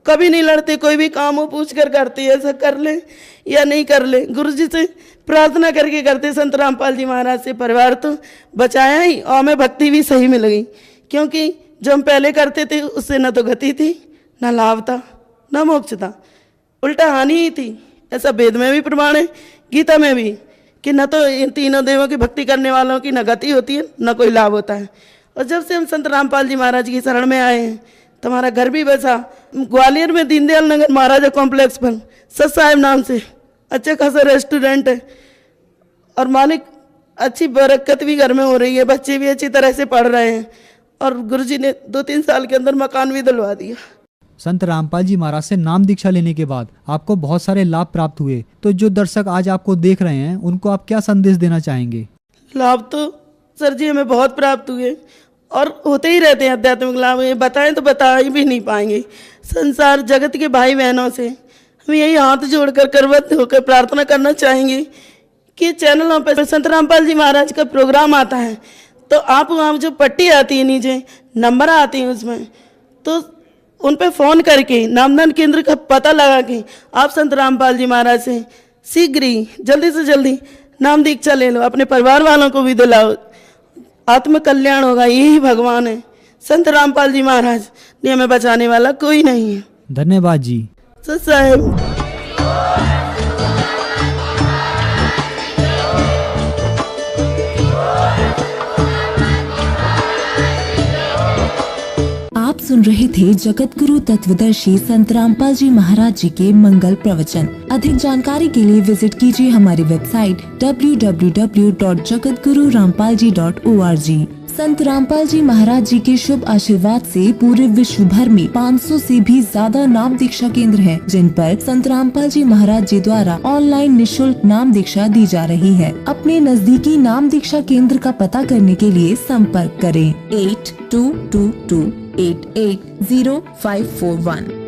कभी नहीं लड़ते, कोई भी काम हो पूछ कर करते, ऐसा कर ले या नहीं कर ले, गुरु जी से प्रार्थना करके करते। संत रामपाल जी महाराज से परिवार तो बचाया ही, और हमें भक्ति भी सही मिल गई। क्योंकि जो हम पहले करते थे उससे न तो गति थी, न लाभ था, न मोक्ष था, उल्टा हानि ही थी। ऐसा वेद में भी प्रमाण है, गीता में भी, कि न तो इन तीनों देवों की भक्ति करने वालों की न गति होती है, न कोई लाभ होता है। और जब से हम संत रामपाल जी महाराज की शरण में आए हैं तो हमारा घर भी बसा। ग्वालियर में दीनदयाल नगर महाराजा कॉम्प्लेक्स पर सत साहिब नाम से अच्छा खासा रेस्टोरेंट है, और मालिक अच्छी बरकत भी घर में हो रही है, बच्चे भी अच्छी तरह से पढ़ रहे हैं, और गुरुजी ने 2-3 साल के अंदर मकान भी दिलवा दिया। संत रामपाल जी महाराज से नाम दीक्षा लेने के बाद आपको बहुत सारे लाभ प्राप्त हुए, तो जो दर्शक आज आपको देख रहे हैं उनको आप क्या संदेश देना चाहेंगे? लाभ तो सर जी हमें बहुत प्राप्त हुए और होते ही रहते हैं आध्यात्मिक लाभ। ये बताएं तो बता ही भी नहीं पाएंगे। संसार जगत के भाई बहनों से हम यही हाथ जोड़कर करवत होकर प्रार्थना करना चाहेंगे कि चैनलों पर संत रामपाल जी महाराज का प्रोग्राम आता है तो आप वहाँ जो पट्टी आती है, नीचे नंबर आती है, उसमें तो उन पर फ़ोन करके नामदान केंद्र का पता लगा के आप संत रामपाल जी महाराज से शीघ्र ही जल्दी से जल्दी नाम दीक्षा ले लो, अपने परिवार वालों को भी दिलाओ, आत्म कल्याण होगा। यही भगवान है, संत रामपाल जी महाराज ने हमें बचाने वाला कोई नहीं है। धन्यवाद जी। सत साहिब। आप सुन रहे थे जगत गुरु तत्वदर्शी संत रामपाल जी महाराज जी के मंगल प्रवचन। अधिक जानकारी के लिए विजिट कीजिए हमारी वेबसाइट www.jagatgururampalji.org। संत रामपाल जी महाराज जी के शुभ आशीर्वाद से पूरे विश्व भर में 500 से भी ज्यादा नाम दीक्षा केंद्र हैं, जिन पर संत रामपाल जी महाराज जी द्वारा ऑनलाइन निशुल्क नाम दीक्षा दी जा रही है। अपने नजदीकी नाम दीक्षा केंद्र का पता करने के लिए संपर्क करें 8222880541।